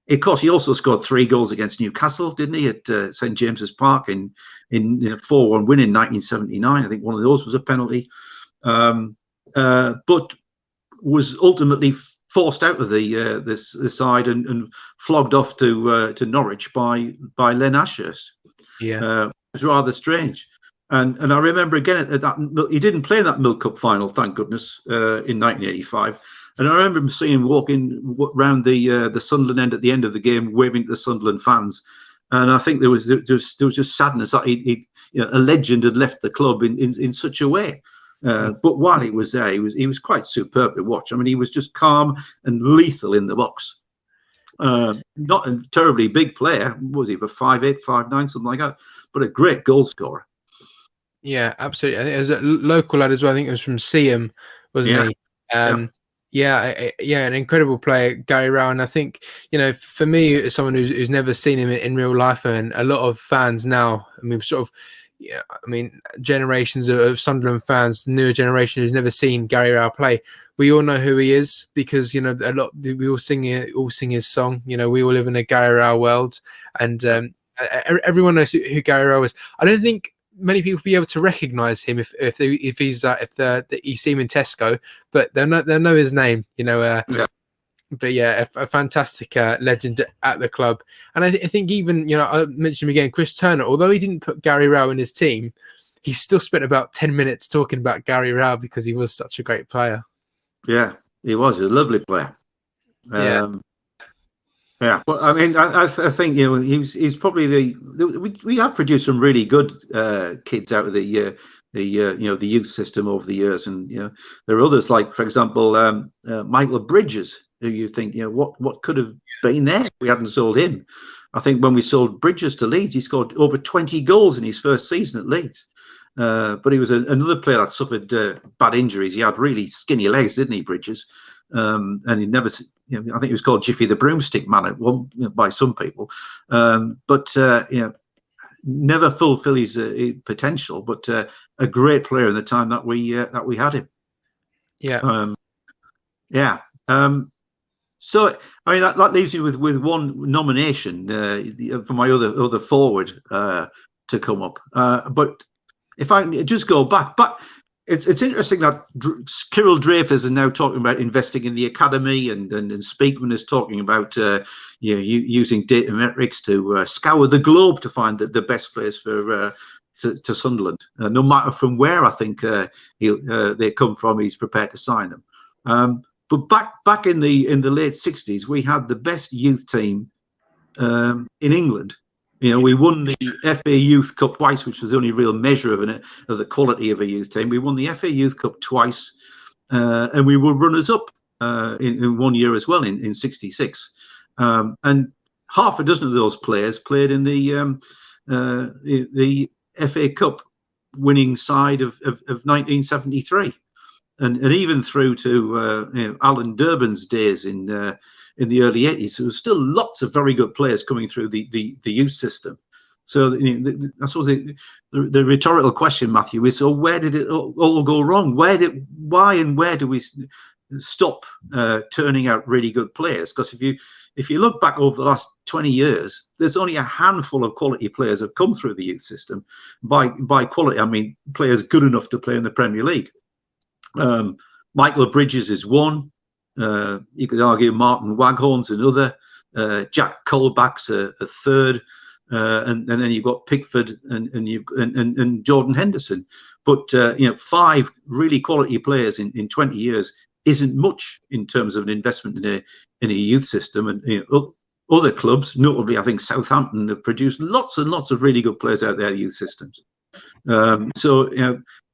[SPEAKER 2] Of course, he also scored 3 goals against Newcastle, didn't he, at St James's Park in a 4-1 win in 1979. I think one of those was a penalty, but was ultimately forced out of the side and flogged off to Norwich by Len Ashurst. Yeah, it was rather strange. And I remember again at that, he didn't play in that Milk Cup final, thank goodness, in 1985. And I remember him seeing him walking around the Sunderland end at the end of the game, waving to the Sunderland fans. And I think there was just sadness that a legend had left the club in such a way. But while he was there, he was quite superb to watch. I mean, he was just calm and lethal in the box. Not a terribly big player, was he? But 5'8", 5'9", something like that. But a great goal scorer.
[SPEAKER 1] Yeah, absolutely. I think it was a local lad as well. I think it was from Seaham, wasn't
[SPEAKER 2] Yeah,
[SPEAKER 1] he?
[SPEAKER 2] yeah,
[SPEAKER 1] Yeah, an incredible player, Gary Rowell. And I think, for me, as someone who's never seen him in real life, and a lot of fans now, I mean, sort of, yeah, I mean, generations of Sunderland fans, the newer generation who's never seen Gary Rowell play, we all know who he is because we all sing his song. We all live in a Gary Rowell world, and everyone knows who Gary Rowell is. I don't think many people be able to recognize him if you see him in Tesco, but they'll know his name.
[SPEAKER 2] yeah,
[SPEAKER 1] But yeah, a fantastic legend at the club. And I think even, I mentioned him again, Chris Turner, although he didn't put Gary Rowell in his team, he still spent about 10 minutes talking about Gary Rowell because he was such a great player.
[SPEAKER 2] yeah. He was a lovely player.
[SPEAKER 1] Yeah.
[SPEAKER 2] Yeah, well, I mean, I think he's probably we have produced some really good kids out of the youth system over the years, and there are others like, for example, Michael Bridges, who you think what could have been there if we hadn't sold him. I think when we sold Bridges to Leeds, he scored over 20 goals in his first season at Leeds. But he was another player that suffered bad injuries. He had really skinny legs, didn't he, Bridges? And he never. I think he was called Jiffy the Broomstick Man at one by some people, but never fulfill his potential. But a great player in the time that we had him.
[SPEAKER 1] Yeah.
[SPEAKER 2] So I mean that leaves you with one nomination for my other forward to come up. But if I just go back, It's interesting that Kirill Dreyfus is now talking about investing in the academy, and Speakman is talking about using data metrics to scour the globe to find the best players for to Sunderland. No matter from where I think they come from, he's prepared to sign them. But back in the late '60s, we had the best youth team in England. We won the FA Youth Cup twice, which was the only real measure of the quality of a youth team. We won the FA Youth Cup twice, and we were runners-up in 1 year as well in '66. And half a dozen of those players played in the FA Cup winning side of 1973, and even through to Alan Durbin's days in the early '80s. There was still lots of very good players coming through the youth system. So I suppose the rhetorical question, Matthew, is: so where did it all go wrong? Where do we stop turning out really good players? Because if you look back over the last 20 years, there's only a handful of quality players have come through the youth system. By quality, I mean players good enough to play in the Premier League. Michael Bridges is one. You could argue Martin Waghorn's another. Jack Colback's a third. And then you've got Pickford and Jordan Henderson. But 5 really quality players in 20 years isn't much in terms of an investment in a youth system. And other clubs, notably I think Southampton, have produced lots and lots of really good players out there youth systems. So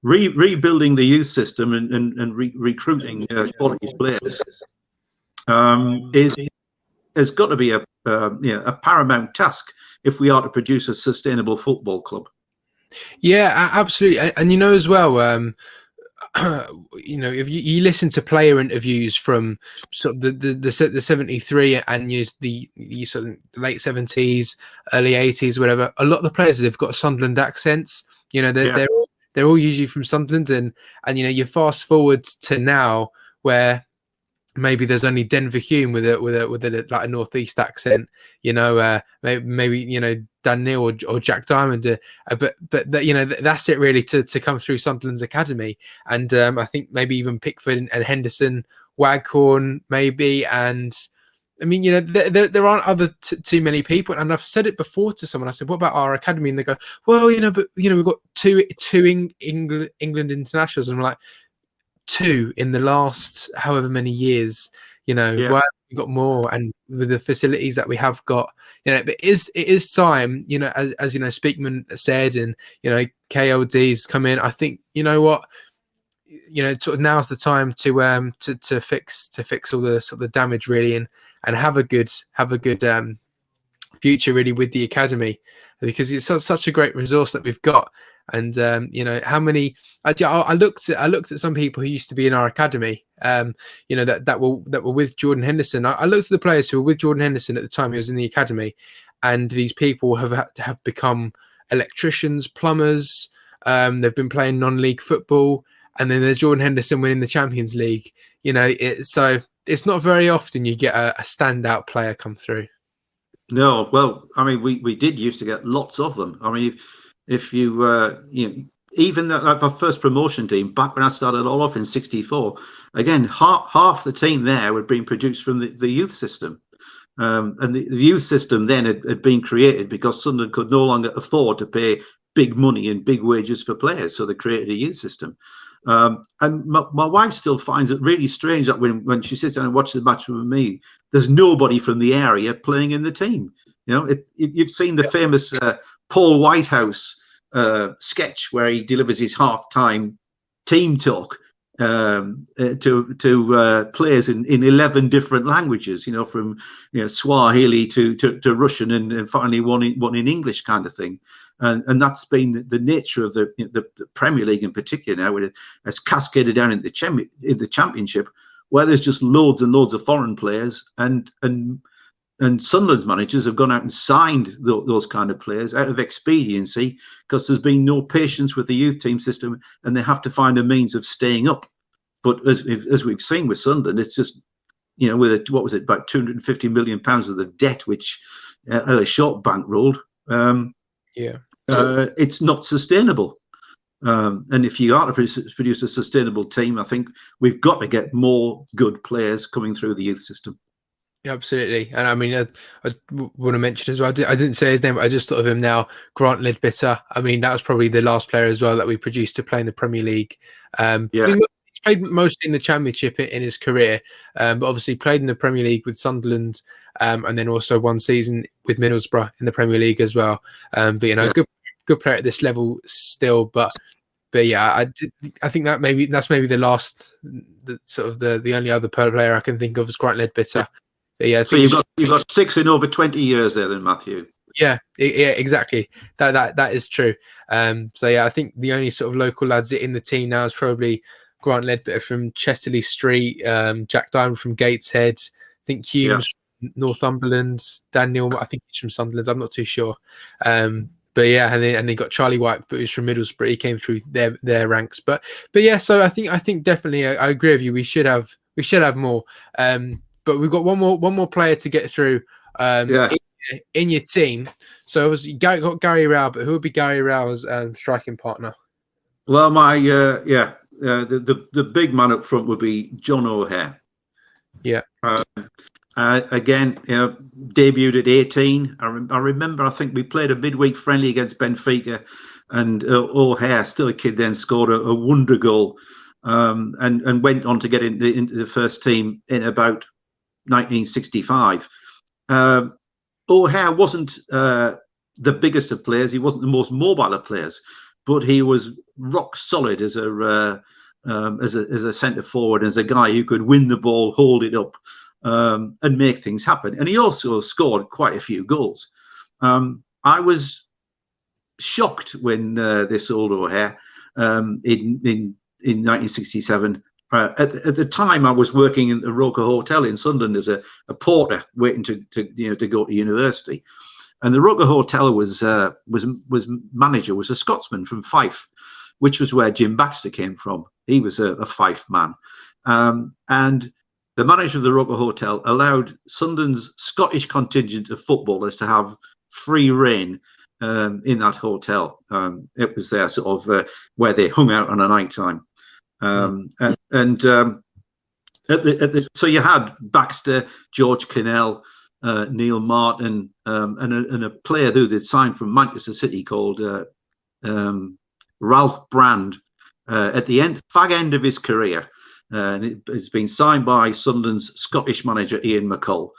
[SPEAKER 2] rebuilding the youth system and recruiting quality players has got to be a paramount task if we are to produce a sustainable football club.
[SPEAKER 1] Yeah, absolutely. And as well, if you listen to player interviews from sort of the 73 and use the sort of late 70s, early 80s, whatever, a lot of the players have got Sunderland accents. They're all usually from Sunderland, and you fast forward to now where maybe there's only Denver Hume with a like a northeast accent, maybe Dan Neil or Jack Diamond, but that's it really to come through Sunderland's academy, and I think maybe even Pickford and Henderson, Waghorn maybe, and I mean there aren't too many people, and I've said it before to someone. I said, what about our academy? And they go, well, but we've got two England internationals, and I'm like, 2 in the last however many years, why have we got more? And with the facilities that we have got, but it is time, as Speakman said, and KLD's come in. I think sort of now's the time to fix all the sort of the damage really, and have a good future really with the academy, because it's such a great resource that we've got. And how many? I looked at some people who used to be in our academy. That were with Jordan Henderson. I looked at the players who were with Jordan Henderson at the time he was in the academy, and these people have become electricians, plumbers. They've been playing non-league football, and then there's Jordan Henderson winning the Champions League. So it's not very often you get a standout player come through.
[SPEAKER 2] No, well, I mean, we did used to get lots of them. I mean, if you even our first promotion team back when I started all off in '64, again, half the team there had been produced from the youth system. And the youth system then had been created because Sunderland could no longer afford to pay big money and big wages for players, so they created a youth system. And my wife still finds it really strange that when she sits down and watches the match with me, there's nobody from the area playing in the team. You've seen the famous Paul Whitehouse sketch where he delivers his half-time team talk to players in 11 different languages, from Swahili to Russian and finally one in English kind of thing. And that's been the nature of the Premier League in particular now, where it has cascaded down in the Championship, where there's just loads and loads of foreign players, and Sunderland's managers have gone out and signed those kind of players out of expediency because there's been no patience with the youth team system, and they have to find a means of staying up. But as we've seen with Sunderland, it's just with what was it, about £250 million of the debt which a short bankrolled. It's not sustainable. And if you are to produce a sustainable team, I think we've got to get more good players coming through the youth system.
[SPEAKER 1] Yeah, absolutely. And I mean, I want to mention as well, I didn't say his name, but I just thought of him now, Grant Ledbetter. I mean, that was probably the last player as well that we produced to play in the Premier League. He's played mostly in the Championship in his career, but obviously played in the Premier League with Sunderland, and then also one season with Middlesbrough in the Premier League as well. Good player at this level still, but yeah, I think that's maybe the last, the only other player I can think of is Grant Ledbetter. Yeah,
[SPEAKER 2] so you've got 6 in over 20 years there, then, Matthew.
[SPEAKER 1] Yeah, exactly. That is true. So yeah, I think the only sort of local lads in the team now is probably Grant Ledbetter from Chesterley Street, Jack Diamond from Gateshead, I think Humes from Northumberland, Daniel, I think he's from Sunderland, I'm not too sure. But yeah, and then got Charlie White, but he's from Middlesbrough. He came through their ranks. But yeah, so I think definitely I agree with you. We should have more. But we've got one more player to get through in your team. So obviously got Gary Rowell, but who would be Gary Rowell's striking partner?
[SPEAKER 2] Well, the big man up front would be John O'Hare.
[SPEAKER 1] Yeah.
[SPEAKER 2] Again, debuted at 18. I remember, I think we played a midweek friendly against Benfica, and O'Hare, still a kid, then scored a wonder goal, and went on to get into the first team in about 1965. O'Hare wasn't the biggest of players. He wasn't the most mobile of players, but he was rock solid as a centre forward, as a guy who could win the ball, hold it up, and make things happen. And he also scored quite a few goals. I was shocked when this old O'Hare in 1967. At the time, I was working in the Roker Hotel in Sunderland as a porter, waiting to go to university. And the Roker Hotel was manager was a Scotsman from Fife, which was where Jim Baxter came from. He was a Fife man, and the manager of the Roker Hotel allowed Sunderland's Scottish contingent of footballers to have free reign in that hotel. It was their sort of where they hung out on a night time. So you had Baxter, George Cannell, Neil Martin, and a player who they'd signed from Manchester City called Ralph Brand at the fag end of his career. And it has been signed by Sunderland's Scottish manager Ian McCull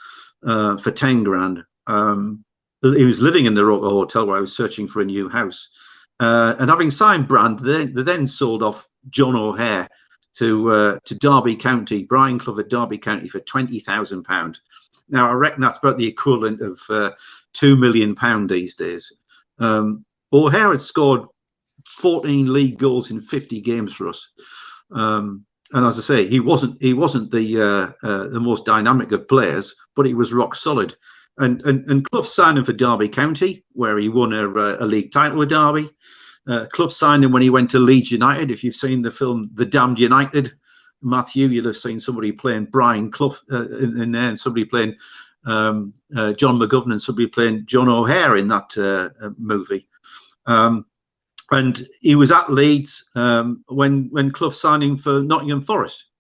[SPEAKER 2] for 10 grand. He was living in the Roker Hotel where I was searching for a new house. And having signed Brand, they then sold off John O'Hare to Derby County, Brian Clough at Derby County for £20,000. Now, I reckon that's about the equivalent of £2 million these days. O'Hare had scored 14 league goals in 50 games for us. And as I say, he wasn't the most dynamic of players, but he was rock solid. And Clough signed him for Derby County, where he won a league title with Derby. Clough signed him when he went to Leeds United. If you've seen the film The Damned United, Matthew, you'll have seen somebody playing Brian Clough in there, and somebody playing John McGovern, and somebody playing John O'Hare in that movie. And he was at Leeds when Clough signed him for Nottingham Forest,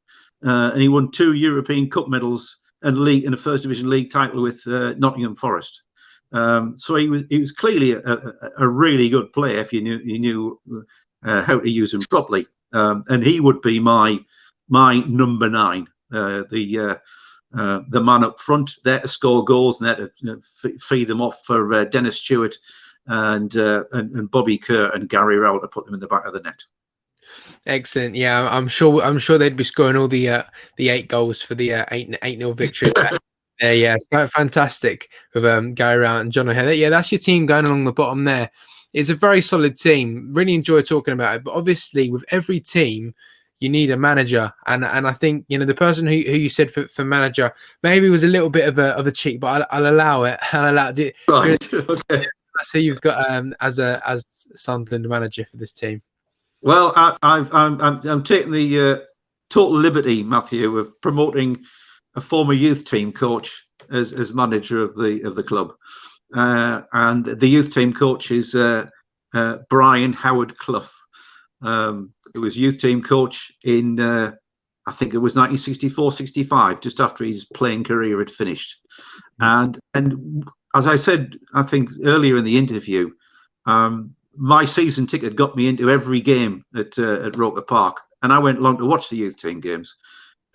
[SPEAKER 2] and he won 2 European Cup medals and a First Division League title with Nottingham Forest. So he was clearly a really good player if you knew how to use him properly. And he would be my number 9, the man up front, there to score goals and there to feed them off for Dennis Stewart and Bobby Kerr and Gary Rowell to put them in the back of the net.
[SPEAKER 1] Excellent. Yeah, I'm sure they'd be scoring all the 8 goals for the 8-0 victory. Yeah, fantastic with Gary Rowell and John O'Hare. Yeah, that's your team going along the bottom there. It's a very solid team. Really enjoy talking about it. But obviously, with every team, you need a manager, and I think the person who you said for manager maybe was a little bit of a cheat, but I'll allow it. I'll allow it.
[SPEAKER 2] Right. Okay.
[SPEAKER 1] That's who you've got as Sunderland manager for this team.
[SPEAKER 2] Well, I'm taking the total liberty, Matthew, of promoting a former youth team coach as manager of the club, and the youth team coach is Brian Howard Clough. He was youth team coach in I think it was 1964-65, just after his playing career had finished, and as I said, I think earlier in the interview, my season ticket got me into every game at Roker Park, and I went along to watch the youth team games.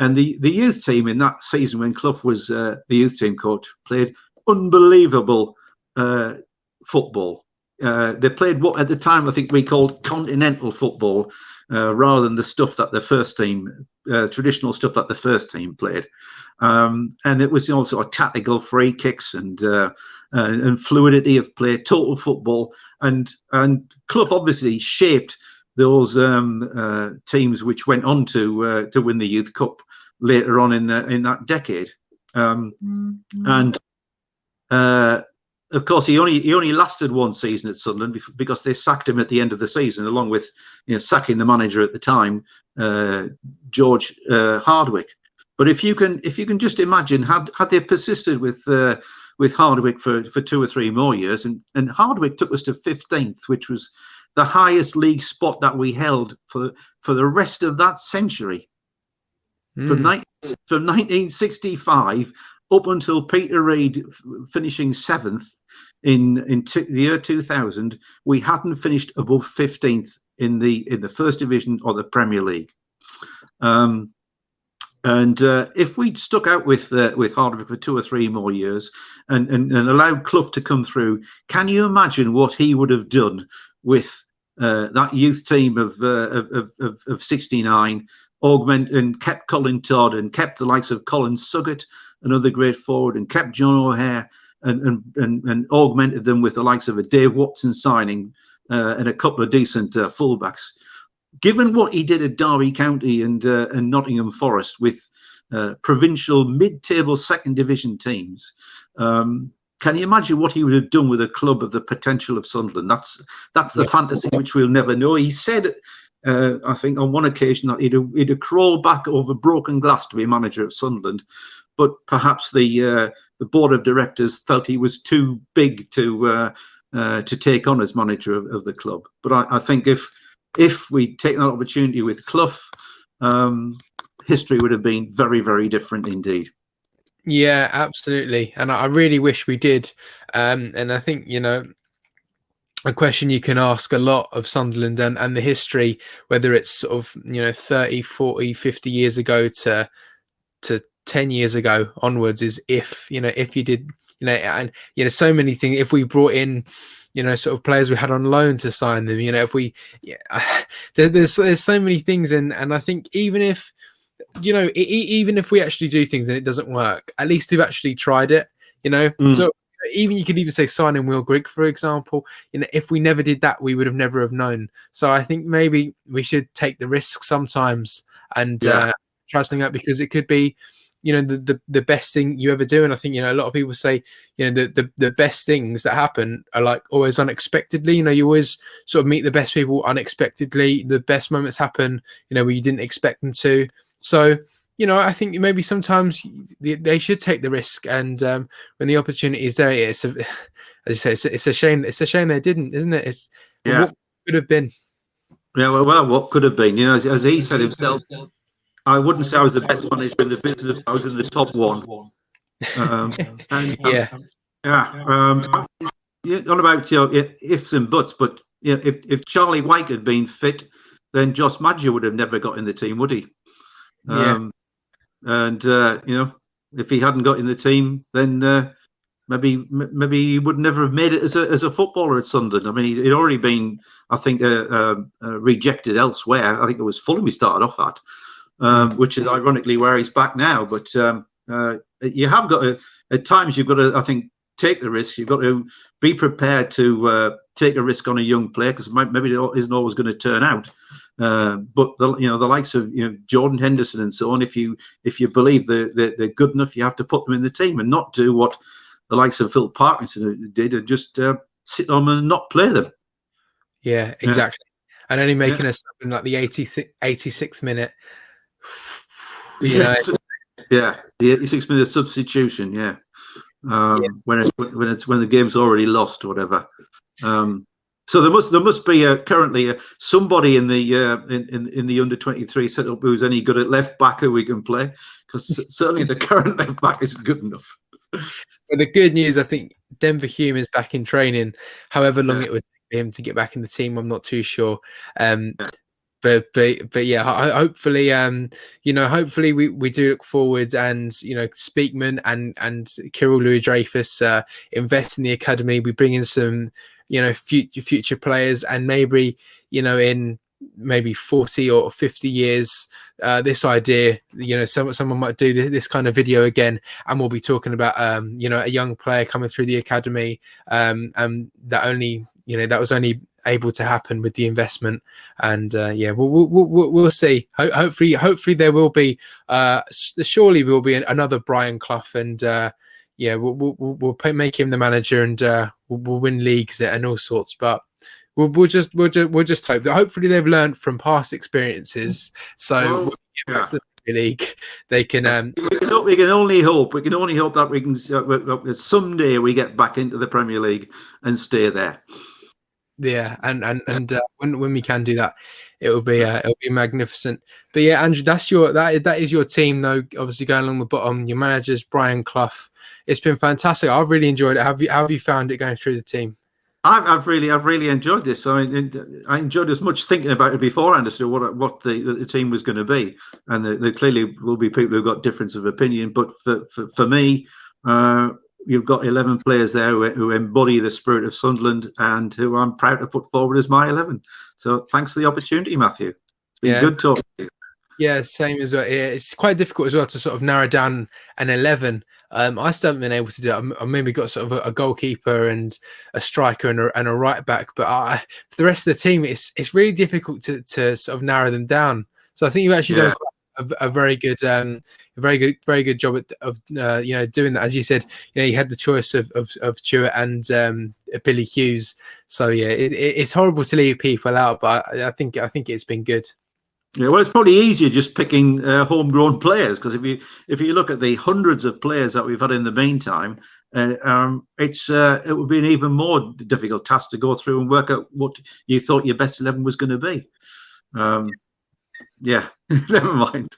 [SPEAKER 2] And the youth team in that season, when Clough was the youth team coach, played unbelievable football. They played what at the time I think we called continental football, rather than the stuff that the first team, traditional stuff that the first team played. And it was sort of tactical free kicks and fluidity of play, total football. And Clough obviously shaped those teams which went on to win the Youth Cup later on in that decade. And of course, he only lasted one season at Sunderland because they sacked him at the end of the season, along with sacking the manager at the time, George Hardwick. But if you can just imagine, had they persisted with Hardwick for 2 or 3 more years, and Hardwick took us to 15th, which was the highest league spot that we held for the rest of that century, from 1965 up until Peter Reid finishing 7th in the year 2000. We hadn't finished above 15th in the First Division or the Premier League. And if we'd stuck out with Hardwick for 2 or 3 more years and allowed Clough to come through, can you imagine what he would have done with that youth team of 69, and kept Colin Todd and kept the likes of Colin Suggett, another great forward, and kept John O'Hare and augmented them with the likes of a Dave Watson signing and a couple of decent fullbacks. Given what he did at Derby County and Nottingham Forest with provincial mid-table second division teams, can you imagine what he would have done with a club of the potential of Sunderland? That's the fantasy which we'll never know. He said, I think on one occasion, that he'd have crawled back over broken glass to be manager of Sunderland, but perhaps the board of directors felt he was too big to take on as manager of the club. But I think if we'd taken that opportunity with Clough, history would have been very, very different indeed.
[SPEAKER 1] Yeah, absolutely. And I really wish we did. And I think, a question you can ask a lot of Sunderland and the history, whether it's sort of, 30, 40, 50 years ago to 10 years ago onwards, is if you did, and, so many things, if we brought in, sort of players we had on loan to sign them, if we, there's so many things. And I think even if, even if we actually do things and it doesn't work, at least we've actually tried it, So even you could even say signing Will Grigg, for example. You know, if we never did that, we would have never have known. So I think maybe we should take the risk sometimes and try something out, because it could be, you know, the best thing you ever do. And I think, you know, a lot of people say, you know, the best things that happen are like always unexpectedly. You know, you always sort of meet the best people unexpectedly. The best moments happen, you know, where you didn't expect them to. So, you know, I think maybe sometimes they should take the risk, and when the opportunity is there, as you say, it's a shame. It's a shame they didn't, isn't it? It's what could have been.
[SPEAKER 2] Yeah, well, what could have been? You know, as he said himself, I wouldn't say I was the best manager in the business. I was in the top one. Not about ifs and buts, but if Charlie White had been fit, then Josh Madger would have never got in the team, would he? And you know, if he hadn't got in the team, then maybe he would never have made it as a footballer at Sunderland. I mean, he'd already been, I think, rejected elsewhere. I think it was Fulham he started off at, which is ironically where he's back now. But you have got to, at times, you've got to, I think, take the risk. You've got to be prepared to take a risk on a young player, because maybe it isn't always going to turn out. But the likes of Jordan Henderson and so on, if you believe they're good enough, you have to put them in the team and not do what the likes of Phil Parkinson did and just sit on them and not play them.
[SPEAKER 1] Yeah, exactly. And only making us something like the 86th minute.
[SPEAKER 2] The 86th minute substitution. When the game's already lost or whatever. So there must be currently somebody in the under 23 setup who's any good at left back who we can play, because certainly the current left back isn't good enough.
[SPEAKER 1] But the good news, I think Denver Hume is back in training. However long it would take for him to get back in the team, I'm not too sure. But yeah, hopefully, hopefully we do look forward, and Speakman and Kirill Louis-Dreyfus invest in the academy. We bring in some future players, and maybe in maybe 40 or 50 years, this idea, someone might do this kind of video again, and we'll be talking about a young player coming through the academy, and that was only able to happen with the investment. And we'll see. Hopefully there will be surely will be another Brian Clough, and we'll make him the manager, and we'll win leagues and all sorts. But we'll just hope that hopefully they've learned from past experiences. So when we get back to the Premier League, they can.
[SPEAKER 2] We can only hope. We can only hope that we can someday we get back into the Premier League and stay there.
[SPEAKER 1] Yeah, and when we can do that, it'll be magnificent. But yeah, Andrew, that is your team, though. Obviously, going along the bottom, your manager's Brian Clough. It's been fantastic. I've really enjoyed it. How have you found it going through the team?
[SPEAKER 2] I've really enjoyed this. I enjoyed as much thinking about it beforehand as to what the team was going to be, and there clearly will be people who've got difference of opinion. But for me, you've got 11 players there who embody the spirit of Sunderland, and who I'm proud to put forward as my 11. So thanks for the opportunity, Matthew. It's been good talking to you.
[SPEAKER 1] Yeah, same as well. Yeah, it's quite difficult as well to sort of narrow down an 11. I still haven't been able to do it. I maybe got sort of a goalkeeper and a striker and a right back, but for the rest of the team, it's really difficult to sort of narrow them down. So I think you've actually done a very good job of doing that. As you said, you had the choice of Stewart and Billy Hughes. So yeah, it's horrible to leave people out, but I think it's been good.
[SPEAKER 2] Yeah, well, it's probably easier just picking homegrown players, because if you look at the hundreds of players that we've had in the meantime, it would be an even more difficult task to go through and work out what you thought your best 11 was going to be. Never mind.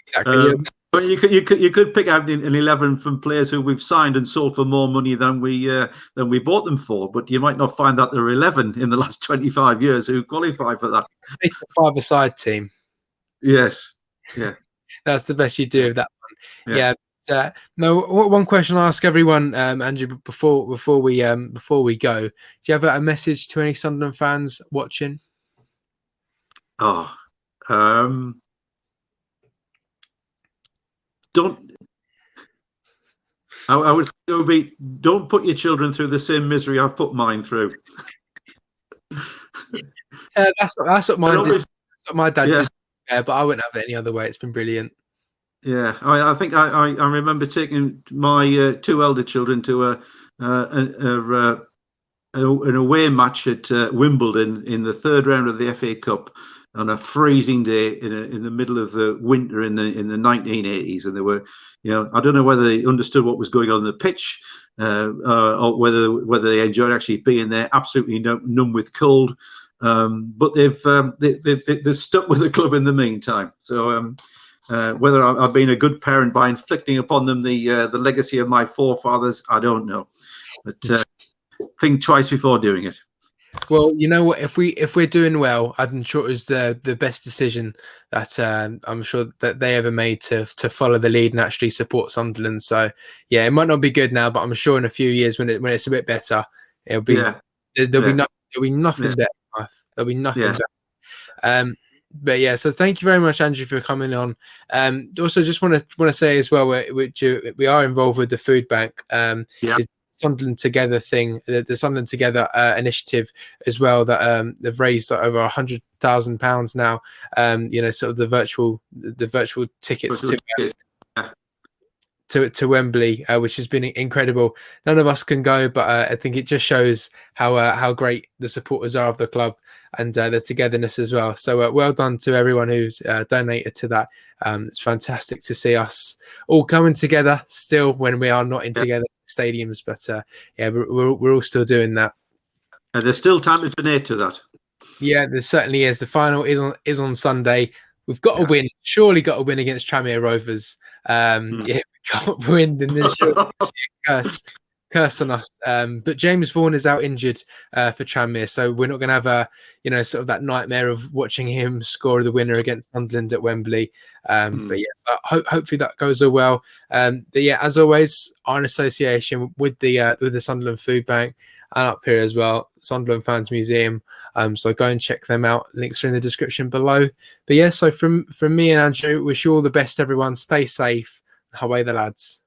[SPEAKER 1] Exactly.
[SPEAKER 2] But you could pick out an 11 from players who we've signed and sold for more money than we bought them for. But you might not find that there are 11 in the last 25 years who qualify for that.
[SPEAKER 1] Make a five-a-side team.
[SPEAKER 2] Yes. Yeah.
[SPEAKER 1] That's the best you do of that one. Yeah. No. One question I ask everyone, Andrew, before we go. Do you have a message to any Sunderland fans watching?
[SPEAKER 2] I would it would be, don't put your children through the same misery I've put mine through.
[SPEAKER 1] That's what mine did. That's what my dad did. Yeah, but I wouldn't have it any other way. It's been brilliant.
[SPEAKER 2] Yeah, I think I remember taking my two elder children to an away match at Wimbledon in the third round of the FA Cup on a freezing day in the middle of the winter in the 1980s, and they were, I don't know whether they understood what was going on the pitch, or whether they enjoyed actually being there, absolutely numb with cold. But they've stuck with the club in the meantime. So whether I've been a good parent by inflicting upon them the legacy of my forefathers, I don't know. But think twice before doing it.
[SPEAKER 1] Well, you know what? If we're doing well, I'm sure it was the best decision that I'm sure that they ever made to follow the lead and actually support Sunderland. So yeah, it might not be good now, but I'm sure in a few years when it's a bit better, it'll be there'll be nothing better. There'll be nothing better. But yeah, so thank you very much, Andrew, for coming on. Also, just want to say as well, we are involved with the food bank. Sunderland Together thing, the Sunderland Together initiative as well, that they've raised over £100,000 now. Sort of the virtual tickets to Wembley, which has been incredible. None of us can go, but I think it just shows how great the supporters are of the club and the togetherness as well. So well done to everyone who's donated to that. It's fantastic to see us all coming together still when we are not in together stadiums, but we're all still doing that.
[SPEAKER 2] And there's still time to donate to that.
[SPEAKER 1] Yeah, there certainly is. The final is on Sunday. We've got to win. Surely got to win against Tranmere Rovers. We can't win, then there's curse on us. But James Vaughan is out injured for Tranmere, so we're not going to have a sort of that nightmare of watching him score the winner against Sunderland at Wembley. But yeah, hopefully that goes all well. But yeah, as always, are in association with the Sunderland Food Bank, and up here as well, Sunderland Fans Museum. So go and check them out. Links are in the description below. But yeah, so from me and Andrew, wish you all the best, everyone. Stay safe. Away the lads.